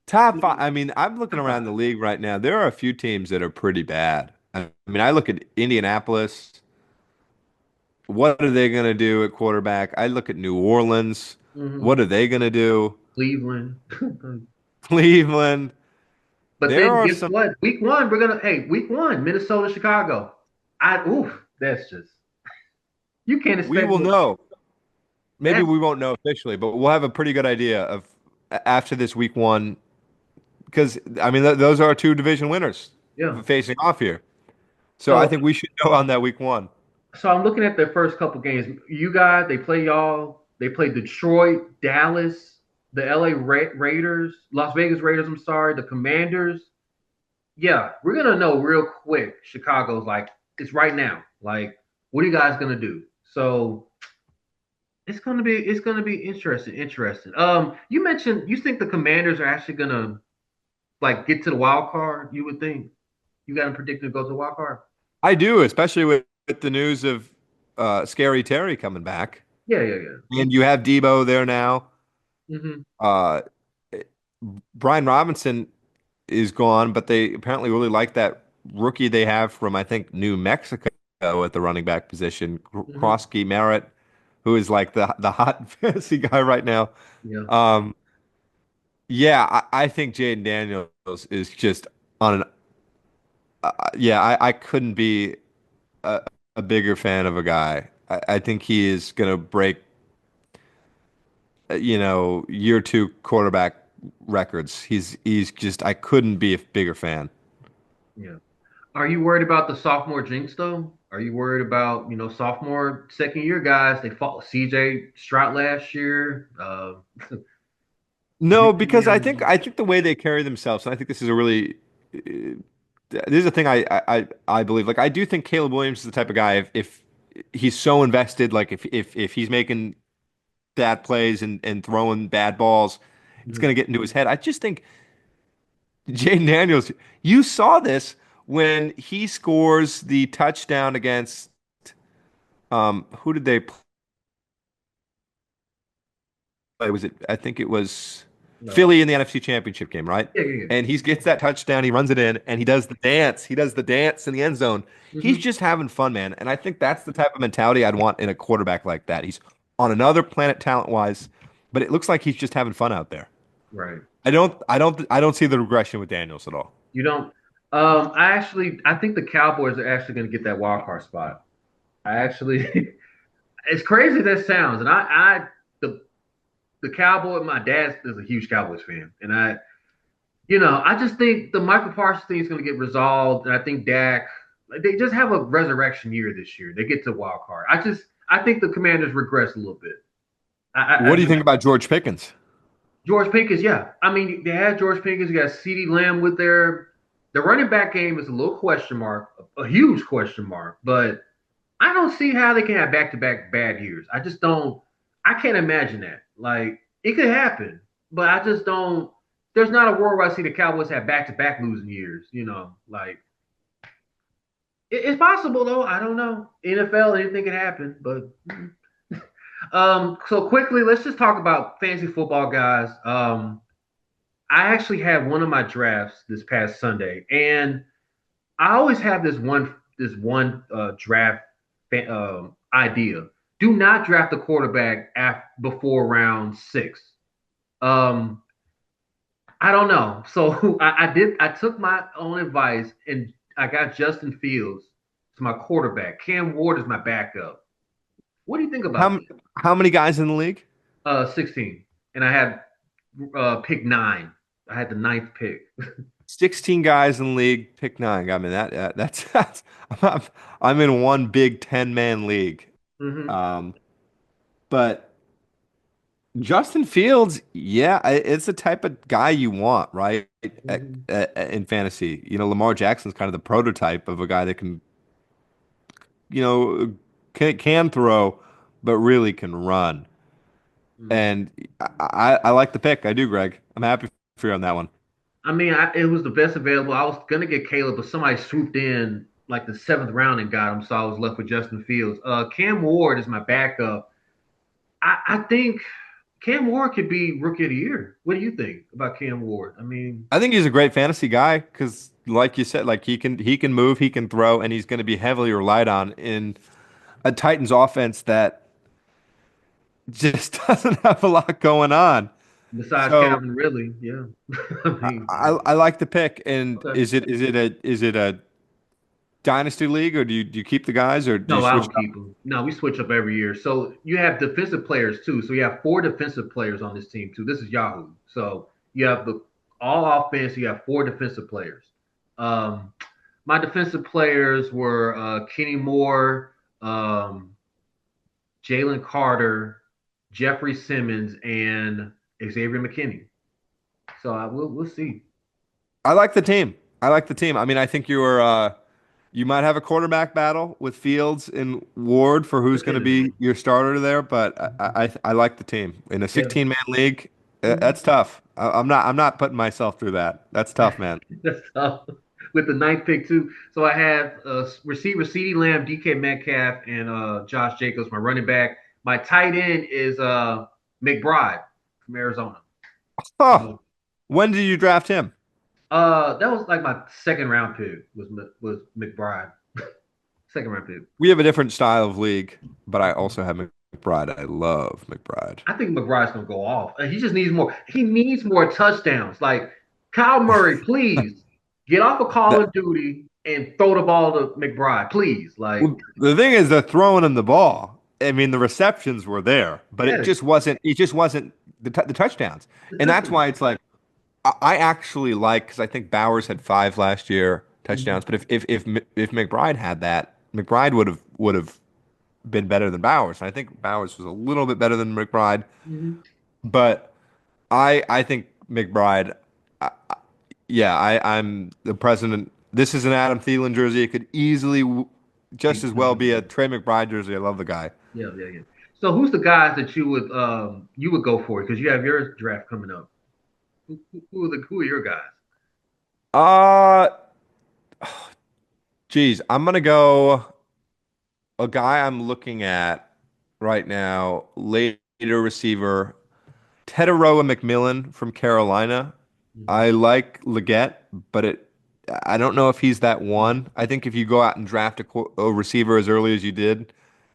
top five. I mean, I'm looking around the league right now. There are a few teams that are pretty bad. I mean, I look at Indianapolis. What are they going to do at quarterback? I look at New Orleans. Mhm. What are they going to do? Cleveland. Cleveland. But There then are guess some. what? Week 1, Minnesota, Chicago. That's just you can't We expect will more. know. Maybe That's we won't know officially, but we'll have a pretty good idea of after this week one. Because I mean, those are our two division winners yeah. facing off here. So I So think we should know on that week one. so I'm looking at their first couple games. You guys, they play y'all. They play Detroit, Dallas, the LA Raiders, Las Vegas Raiders. I'm sorry, the Commanders. Yeah, we're gonna know real quick. Chicago's like it's right now. Like, what are you guys gonna do? So it's gonna be interesting. Interesting. You mentioned you think the Commanders are actually gonna like get to the wild card. You would think you got them predicted to go to the wild card. I do, especially with the news of Scary Terry coming back, Yeah, yeah, yeah. and you have Debo there now. Hmm. Uh, Brian Robinson is gone, but they apparently really like that rookie they have from I think New Mexico at the running back position, Hmm. Krosky Merritt, who is like the hot fantasy guy right now. Yeah, Um, yeah, I think Jaden Daniels is just on an yeah, I couldn't be a, a bigger fan of a guy. I think he is going to break, year two quarterback records. He's just I couldn't be a bigger fan. yeah. Are you worried about the sophomore jinx though? Are you worried about sophomore second year guys? They fought CJ Stroud last year. No, because I think the way they carry themselves, and I think this is a really this is a thing I believe. Like I do think Caleb Williams is the type of guy if he's so invested, like if he's making bad plays and throwing bad balls, it's Mhm. going to get into his head. I just think Jaden Daniels, you saw this when he scores the touchdown against who did they play? Was it I think it was No. Philly in the NFC Championship game, right? Yeah, yeah, And he gets that touchdown, he runs it in, and he does the dance. He does the dance in the end zone. yeah. He's just having fun, man. And I think that's the type of mentality I'd want in a quarterback like that. He's on another planet talent-wise, but it looks like he's just having fun out there. Right. I don't see the regression with Daniels at all. You don't. I think the Cowboys are actually going to get that wild card spot. I actually, it's crazy that sounds, and the the Cowboy. My dad is a huge Cowboys fan, and I just think the Michael Parsons thing is going to get resolved, and I think Dak, they just have a resurrection year this year. They get to wild card. I think the Commanders regress a little bit. What I do you do. think about George Pickens? George Pickens, yeah. I mean, they had George Pickens. You got CeeDee Lamb with the running back game is a little question mark, a huge question mark. But I don't see how they can have back to back bad years. I just don't. I can't imagine that. Like it could happen, but I just don't. There's not a world where I see the Cowboys have back to back losing years. Like it's possible though. I don't know. NFL, anything can happen, but. So quickly, let's just talk about fantasy football, guys. I actually had one of my drafts this past Sunday, and I always have this one draft idea. Do not draft a quarterback before round 6. Um, I don't know. So I did. I took my own advice, and I got Justin Fields to my quarterback. Cam Ward is my backup. What do you think about How this? how many guys in the league? 16, and I had pick 9. I had the ninth pick. 16 guys in the league, pick nine. I mean that's I'm, I'm in one big 10-man league. Hmm. Um, but Justin Fields, yeah, it's the type of guy you want, right? Hmm. In fantasy. Lamar Jackson's kind of the prototype of a guy that can, you know, can throw, but really can run. Hmm. And I like the pick. I do, Greg. I'm happy for you on that one. I mean, it was the best available. I was gonna get Caleb, but somebody swooped in like the seventh round and got him, so I was left with Justin Fields. Cam Ward is my backup. I think Cam Ward could be rookie of the year. What do you think about Cam Ward? I mean, I think he's a great fantasy guy because, like you said, like he can move, he can throw, and he's going to be heavily relied on in a Titans offense that just doesn't have a lot going on. besides So Calvin Ridley, yeah. I mean, I like the pick. And okay. is it a dynasty league, or do you keep the guys, or do you No, I switch don't it up? keep them. No, we switch up every year. So you have defensive players too. So you have four defensive players on this team too. This is Yahoo. So you have the all offense. You have four defensive players. Um, my defensive players were Kenny Moore, um, Jalen Carter, Jeffrey Simmons, and Xavier McKinney. So we'll see. I like the team. I like the team. I mean, I think you might have a quarterback battle with Fields and Ward for who's going to Depending on be your starter there, but it. I like the team in a Yeah. 16-man league. Mhm. That's tough. I'm not putting myself through that. That's tough, man. That's tough. With the ninth pick too. So I have receiver CeeDee Lamb, DK Metcalf, and Josh Jacobs, my running back. My tight end is McBride from Arizona. Oh, when did you draft him? That was like my second round pick was McBride. Second round pick. We have a different style of league, but I also have McBride. I love McBride. I think McBride's gonna go off. He just needs more. He needs more touchdowns. Like Kyle Murray, please get off of Call That, of Duty and throw the ball to McBride, please. Like, well, the thing is, they're throwing him the ball. I mean, the receptions were there, but it yes, just wasn't. It just wasn't the touchdowns, and that's consistent. why it's like I actually like because I think Bowers had 5 last year touchdowns, Mhm. but if McBride had that, McBride would have been better than Bowers. And I think Bowers was a little bit better than McBride, Mhm. but I think McBride. Yeah, I'm the president. This is an Adam Thielen jersey. It could easily just as well be a Trey McBride jersey. I love the guy. Yeah, yeah, yeah. So who's the guys that you would go for? Because you have your draft coming up. Who are your guys? Uh, geez, I'm gonna go a guy I'm looking at right now, later receiver, Tedoroa McMillan from Carolina. Mhm. I like Leggett, but I don't know if he's that one. I think if you go out and draft a receiver as early as you did,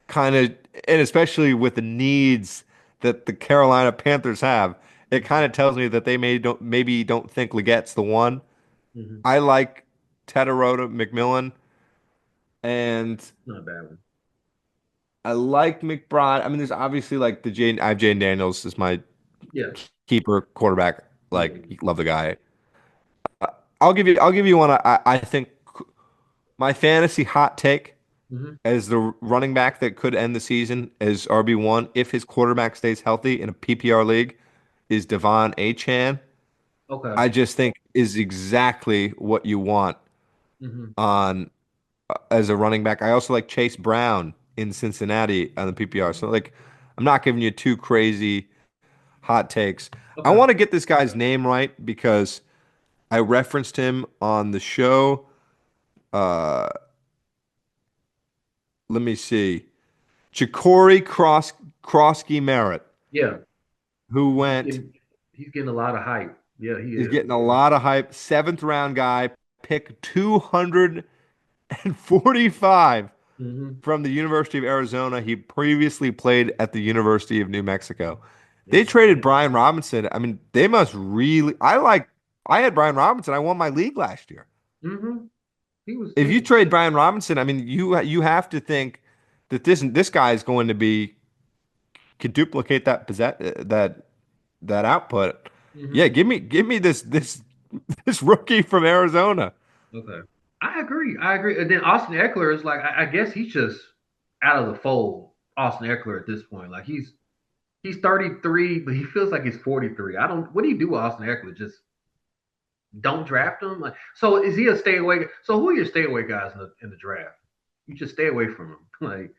kind of, and especially with the needs that the Carolina Panthers have, it kind of tells me that they maybe don't think Leggett's the one. Mhm. I like Tedoroa McMillan, and Not a bad one. I like McBride. I mean, there's obviously like I have Jane Daniels as my Yeah, keeper quarterback. yeah. Like, love the guy. I'll give you one. I think my fantasy hot take Hmm. as the running back that could end the season as RB1 if his quarterback stays healthy in a PPR league is Devon Achane. Okay. I just think is exactly what you want Hmm. on as a running back. I also like Chase Brown in Cincinnati on the PPR. So like I'm not giving you too crazy hot takes. I Okay. want to get this guy's name right because I referenced him on the show. Uh, let me see. Chikori Krosky Merritt, Yeah, who he's went getting he's getting a lot of hype. Yeah, he is is. getting a lot of hype. Seventh round guy, pick 245 Hmm. from the University of Arizona. He previously played at the University of New Mexico. Yeah. They traded Brian Robinson. I mean, they must really. I had Brian Robinson. I won my league last year. Hmm. He If you was trade Brian Robinson, I mean, you have to think that this guy is going to be could duplicate that output. Yeah, Hmm. give me this rookie from Arizona. Okay. I agree. I agree. And then Austin Eckler is like, I guess he's just out of the fold. Austin Eckler at this point, like he's 33, but he feels like he's 43. I don't. What do you do with Austin Eckler? Just don't draft him. Like, so is he a stay away? So who are your stay away guys in the draft? You just stay away from him. Like,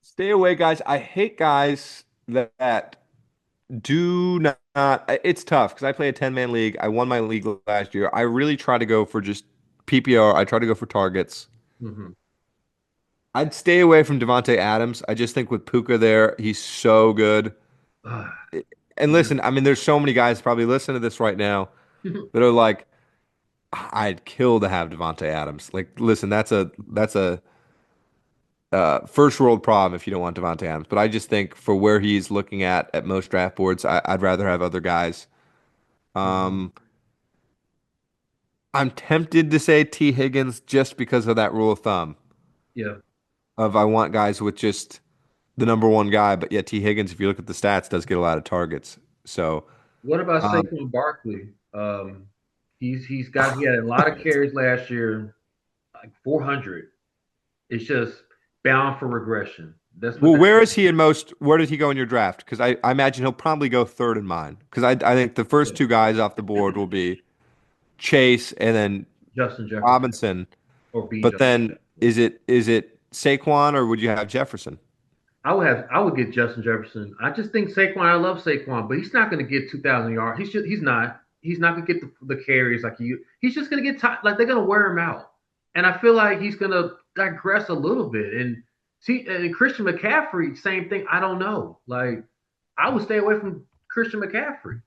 Stay away, guys. I hate guys that do not. It's tough because I play a 10-man league. I won my league last year. I really try to go for just PPR. I try to go for targets. hmm I'd stay away from Devontae Adams. I just think with Puka there, he's so good. And yeah. listen, I mean, there's so many guys probably listening to this right now that are like, I'd kill to have Devontae Adams. Like, listen, that's a first world problem if you don't want Devontae Adams. But I just think for where he's looking at most draft boards, I'd rather have other guys. hmm Um, I'm tempted to say T. Higgins just because of that rule of thumb Yeah. of I want guys with just the number one guy. But yeah, T. Higgins, if you look at the stats, does get a lot of targets. So What about um, Saquon Barkley? He had a lot of carries last year, like 400. It's just bound for regression. That's what well, that. where is he in most? Where did he go in your draft? Because I imagine he'll probably go third in mine. Because I think the Yeah. first two guys off the board will be Chase and then Justin Jefferson Robinson. or B. But Justin then Jefferson. is it Saquon or would you have Jefferson? I would get Justin Jefferson. I just think Saquon. I love Saquon, but he's not going to get 2,000 yards. He's not going to get the carries like he. He's just going to get tired. Like they're going to wear him out, and I feel like he's going to digress a little bit. And see, and Christian McCaffrey, same thing. I don't know. Like I would stay away from Christian McCaffrey.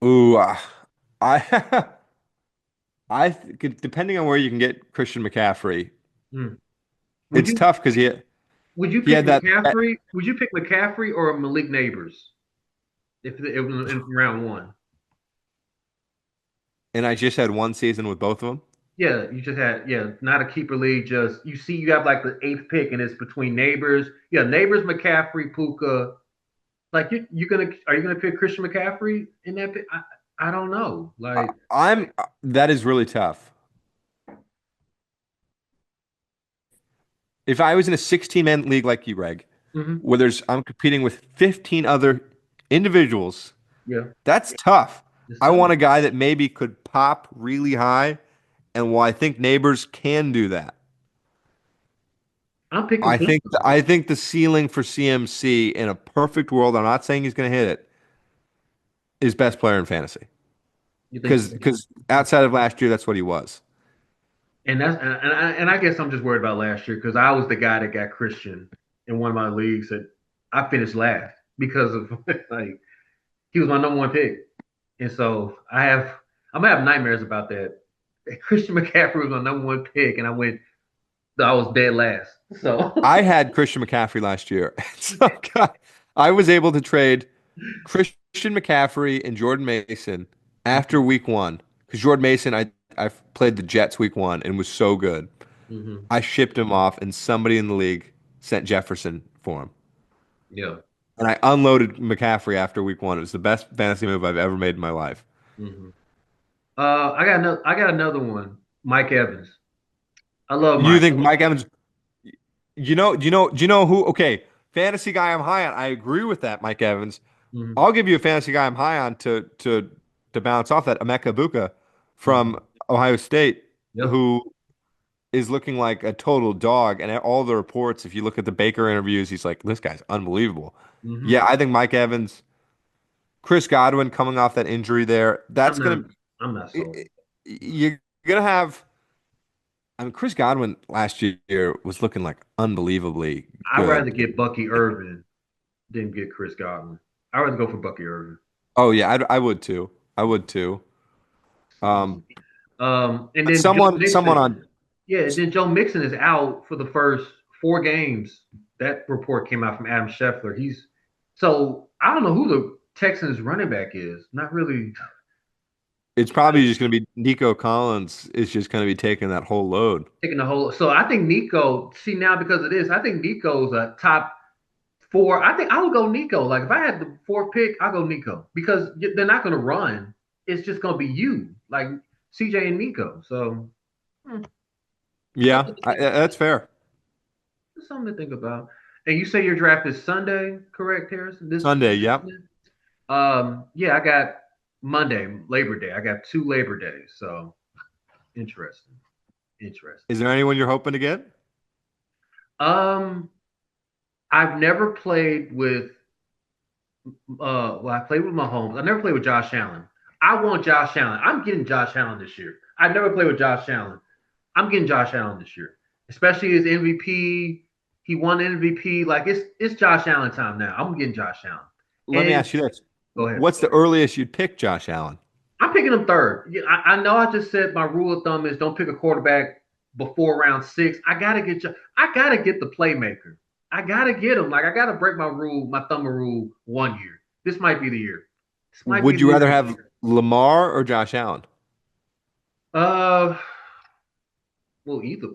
Ooh, I depending on where you can get Christian McCaffrey, Hmm. Would it's you tough because would you he pick had that McCaffrey? Would you pick McCaffrey or Malik Neighbors if it was in round one? and I just had one season with both of them. Yeah, you just had not a keeper league. Just you have like the eighth pick, and it's between Neighbors. Yeah, Neighbors, McCaffrey, Puka. Like you gonna are you gonna pick Christian McCaffrey in that pick? I don't know. Like, I'm that is really tough. If I was in a 16-man league like you, Reg, mhm, where I'm competing with 15 other individuals, yeah, that's tough. it's I tough. want a guy that maybe could pop really high, and while I think Neighbors can do that, I'm picking Puka. I think the ceiling for CMC in a perfect world, I'm not saying he's going to hit it, is best player in fantasy. You think? Because outside of last year, that's what he was. And I guess I'm just worried about last year because I was the guy that got Christian in one of my leagues that I finished last because of like he was my number one pick. And so I'm gonna have nightmares about that. Christian McCaffrey was my number one pick, and I was dead last. So I had Christian McCaffrey last year. So God, I was able to trade Christian McCaffrey and Jordan Mason after week one because Jordan Mason, I played the Jets week one and was so good. hmm I shipped him off, and somebody in the league sent Jefferson for him. yeah. And I unloaded McCaffrey after week one. It was the best fantasy move I've ever made in my life. hmm I got another one. Mike Evans. I love You Mike. think Mike Evans? Do you know who? Okay, fantasy guy I'm high on. I agree with that, Mike Evans. hmm I'll give you a fantasy guy I'm high on to bounce off that Emeka Buka hmm from Ohio State, Yep. who is looking like a total dog. And all the reports, if you look at the Baker interviews, he's like, this guy's unbelievable. hmm Yeah, I think Mike Evans, Chris Godwin coming off that injury there, I'm that's not. gonna I'm not sold. you're gonna have. I mean, Chris Godwin last year was looking like unbelievably I'd rather good. get Bucky Irvin than get Chris Godwin. I'd rather go for Bucky Irvin. Oh yeah, I would too. I would too. Um, And but then Joe someone Mixon. on. Yeah, and then Joe Mixon is out for the first 4 games. That report came out from Adam Scheffler. So I don't know who the Texans running back is. Not really It's probably just going to be Nico Collins is just going to be taking that whole load. taking the whole. So I think Nico. See now because of this, I think Nico's a top four, I think I would go Nico. Like if I had the fourth pick, I'll go Nico because they're not going to run. It's just going to be you, like CJ and Nico. So hmm, Yeah, something to think that's fair. something to think about. And you say your draft is Sunday, correct, Harrison? Sunday, This yep. Sunday? Yeah, I got Monday, Labor Day. I got two Labor Days. So interesting. Interesting. Is there anyone you're hoping to get? Um, I've never played with I played with Mahomes. I never played with Josh Allen. I want Josh Allen. I'm getting Josh Allen this year. I never played with Josh Allen. I'm getting Josh Allen this year, especially his MVP. He won MVP. Like it's Josh Allen time now. I'm getting Josh Allen. Let me And ask you this. go ahead. What's the earliest you'd pick Josh Allen? I'm picking him third. Yeah, I know. I just said my rule of thumb is don't pick a quarterback before round six. I gotta get the playmaker. I gotta get him. Like I gotta break my thumb rule 1 year. This might be the year. This might be Would the you year. rather have Lamar or Josh Allen? Uh, either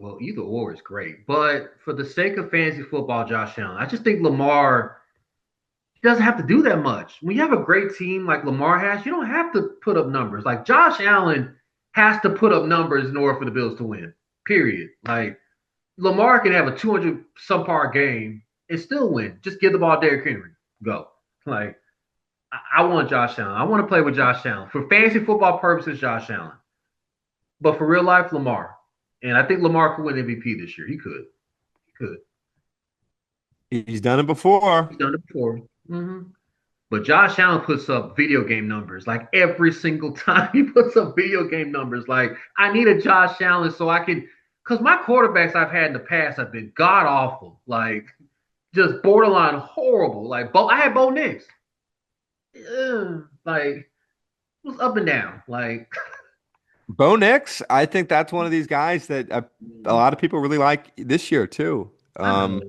or is great, but for the sake of fantasy football, Josh Allen. I just think Lamar doesn't have to do that much. When you have a great team like Lamar has, you don't have to put up numbers. Like Josh Allen has to put up numbers in order for the Bills to win. Period. Like Lamar can have a 200 subpar game and still win. Just give the ball to Derrick Henry. Go. Like I want Josh Allen. I want to play with Josh Allen for fantasy football purposes. Josh Allen, but for real life, Lamar. And I think Lamar could win MVP this year. He could. He could. He's done it before. He's done it before. Mm-hmm. But Josh Allen puts up video game numbers like every single time he puts up video game numbers. Like I need a Josh Allen so I can, because my quarterbacks I've had in the past have been god awful, like just borderline horrible. Like I had Bo Nix, like it was up and down. Like Bo Nix, I think that's one of these guys that a lot of people really like this year too. I know.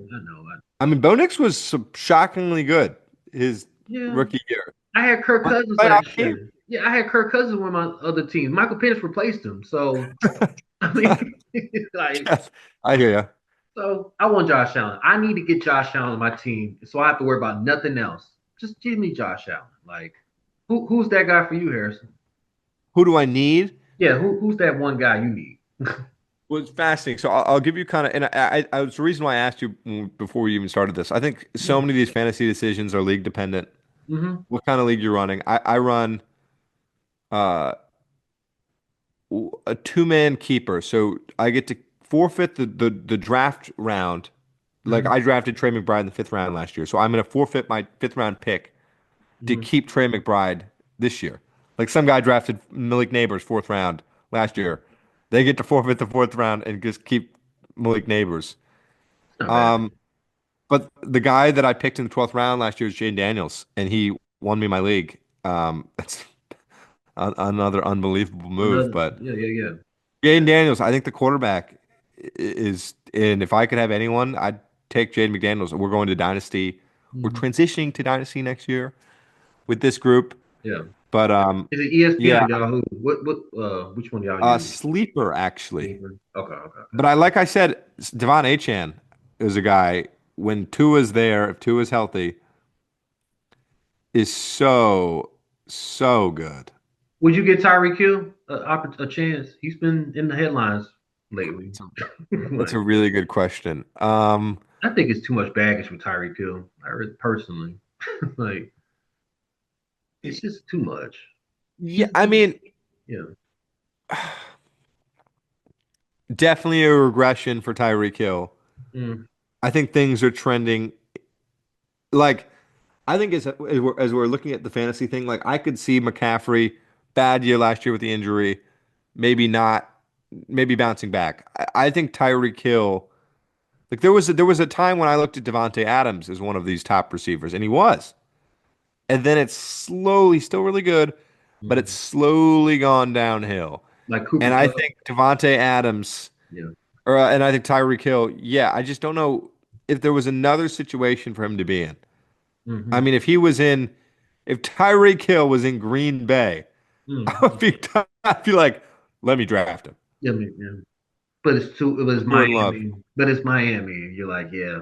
I mean, Bo Nix was shockingly good his Yeah, rookie year. I had Kirk On the Cousins playoff last team. year. Yeah, I had Kirk Cousins with my other teams. Michael Penix replaced him, so I mean, like. I hear you. So I want Josh Allen. I need to get Josh Allen on my team, so I have to worry about nothing else. Just give me Josh Allen. Like, who's that guy for you, Harrison? Who do I need? Yeah, who's that one guy you need? Well, it's fascinating. So I'll give you kind of, and I was the reason why I asked you before we even started this. I think so many of these fantasy decisions are league dependent. Mm-hmm. What kind of league you're running? I run uh, a two-man keeper, so I get to forfeit the draft round. Like Mm-hmm. I drafted Trey McBride in the fifth round last year, so I'm going to forfeit my fifth round pick to Mm-hmm. keep Trey McBride this year. Like some guy drafted Malik Neighbors fourth round last year. They get to forfeit the fourth round and just keep Malik Neighbors. It's not bad. Um, but the guy that I picked in the 12th round last year is Jane Daniels, and he won me my league. That's another unbelievable move. Another, But yeah. Jane Daniels, I think the quarterback is, and if I could have anyone, I'd take Jade McDaniels. We're going to Dynasty. We're Mm-hmm. transitioning to Dynasty next year with this group. Yeah. But Is it ESPN yeah, or Yahoo? Which one y'all use? sleeper actually. Okay. But like I said, Devon Achane is a guy when Tua's there, if Tua's healthy, is so good. Would you get Tyreek Hill a chance? He's been in the headlines lately. It's a, it's a Like, really good question. I think it's too much baggage with Tyreek Hill. Personally, like it's just too much. Yeah, I mean, Yeah. definitely a regression for Tyreek Hill. Mm, I think things are trending like I think as we're looking at the fantasy thing, like I could see McCaffrey bad year last year with the injury, maybe not, maybe bouncing back. I think Tyreek Hill, like there was a time when I looked at Devontae Adams as one of these top receivers, and he was, and then it's slowly, still really good, but it's mm. slowly gone downhill. Like Cooper And I Cup. think Devontae Adams, Yeah. and I think Tyreek Hill, yeah, I just don't know if there was another situation for him to be in. I Mm-hmm. mean, if Tyreek Hill was in Green Bay, Mm-hmm. I'd be like, let me draft him. Yeah. But it's too. It was Jordan Love. Miami. But it's Miami, and you're like, yeah,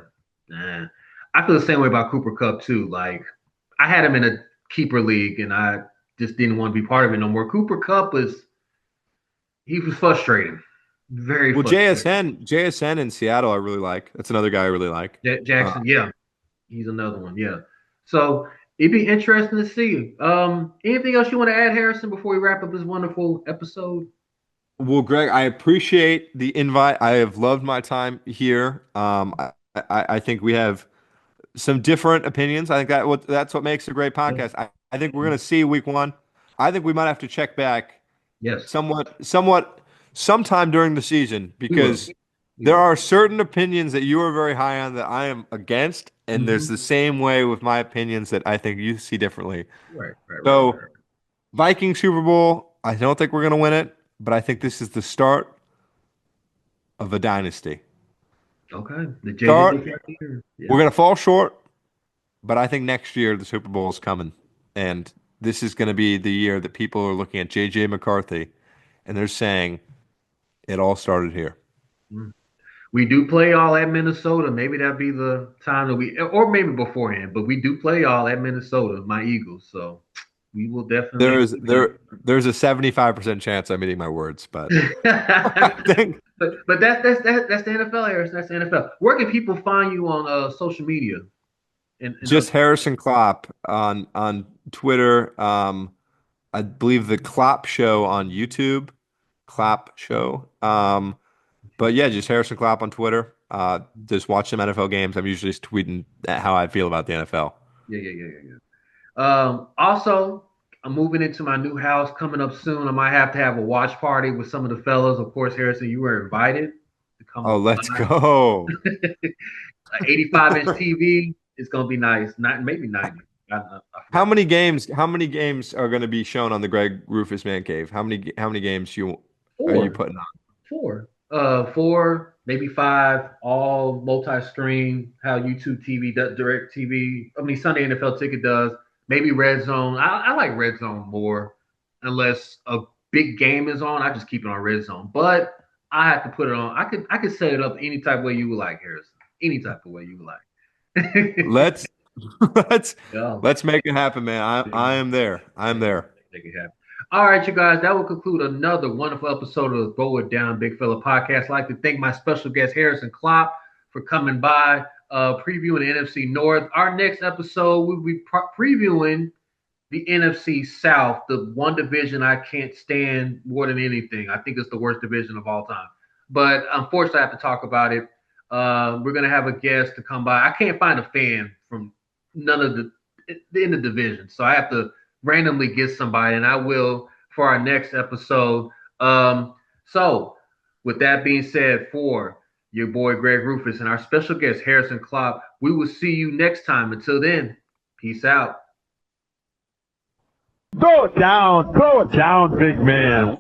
nah. I feel the same way about Cooper Kupp too. Like I had him in a keeper league, and I just didn't want to be part of it no more. Cooper Kupp was frustrating, very Well, frustrating. JSN in Seattle, I really like. That's another guy I really like. Jackson, yeah, he's another one, yeah. So it'd be interesting to see. Anything else you want to add, Harrison, before we wrap up this wonderful episode? Well, Greg, I appreciate the invite. I have loved my time here. I think we have some different opinions. I think that's what makes a great Yeah. podcast. I think we're going to see week one. I think we might have to check back Yes, somewhat sometime during the season we will. because We there will. are certain opinions that you are very high on that I am against, and there's Mhm. the same way with my opinions that I think you see differently. Right. So, Viking Super Bowl, I don't think we're going to win it, but I think this is the start of a dynasty. Okay, the JJ Start, McCarthy here. we're Yeah. going to fall short, but I think next year the Super Bowl is coming, and this is going to be the year that people are looking at JJ McCarthy and they're saying it all started here. Mm. We do play all at Minnesota. Maybe that'd be the time that or maybe beforehand, but we do play all at Minnesota, my Eagles. So we will definitely There's there there's a 75% chance I'm eating my words, but I but think that's the NFL, Harrison. That's the NFL. Where can people find you on social media and just Harrison Klopp on Twitter. I believe the Klopp Show on YouTube. Klopp Show. But yeah, just Harrison Klopp on Twitter. Just watch some NFL games. I'm usually just tweeting how I feel about the NFL. yeah. Also, I'm moving into my new house coming up soon. I might have to have a watch party with some of the fellas. Of course, Harrison, you were invited to come Oh, up let's by. go. An 85-inch TV. It's gonna be nice. Not maybe 90. I How forgot. many games? How many games are going to be shown on the Greg Rufus Man Cave? How many games are you Four. putting on? Four, maybe five, all multi-stream, how YouTube TV does, Direct TV. I mean, Sunday NFL Ticket does. Maybe Red Zone. I like Red Zone more, unless a big game is on. I just keep it on Red Zone. But I have to put it on. I could set it up any type of way you would like, Harrison. Any type of way you would like. Let's let's Yeah. let's make it happen, man. I am there. I'm there. Make it happen. All right, you guys, that will conclude another wonderful episode of the Throw It Down Big Fella podcast. I'd like to thank my special guest, Harrison Klopp, for coming by, previewing the NFC North. Our next episode, we'll be previewing the NFC South, the one division I can't stand more than anything. I think it's the worst division of all time. But unfortunately, I have to talk about it. We're going to have a guest to come by. I can't find a fan from none of in the division. So I have to randomly get somebody, and I will for our next episode. So with that being said, for your boy Greg Rufus and our special guest Harrison Klopp, we will see you next time. Until then, peace out. Throw it down, big man.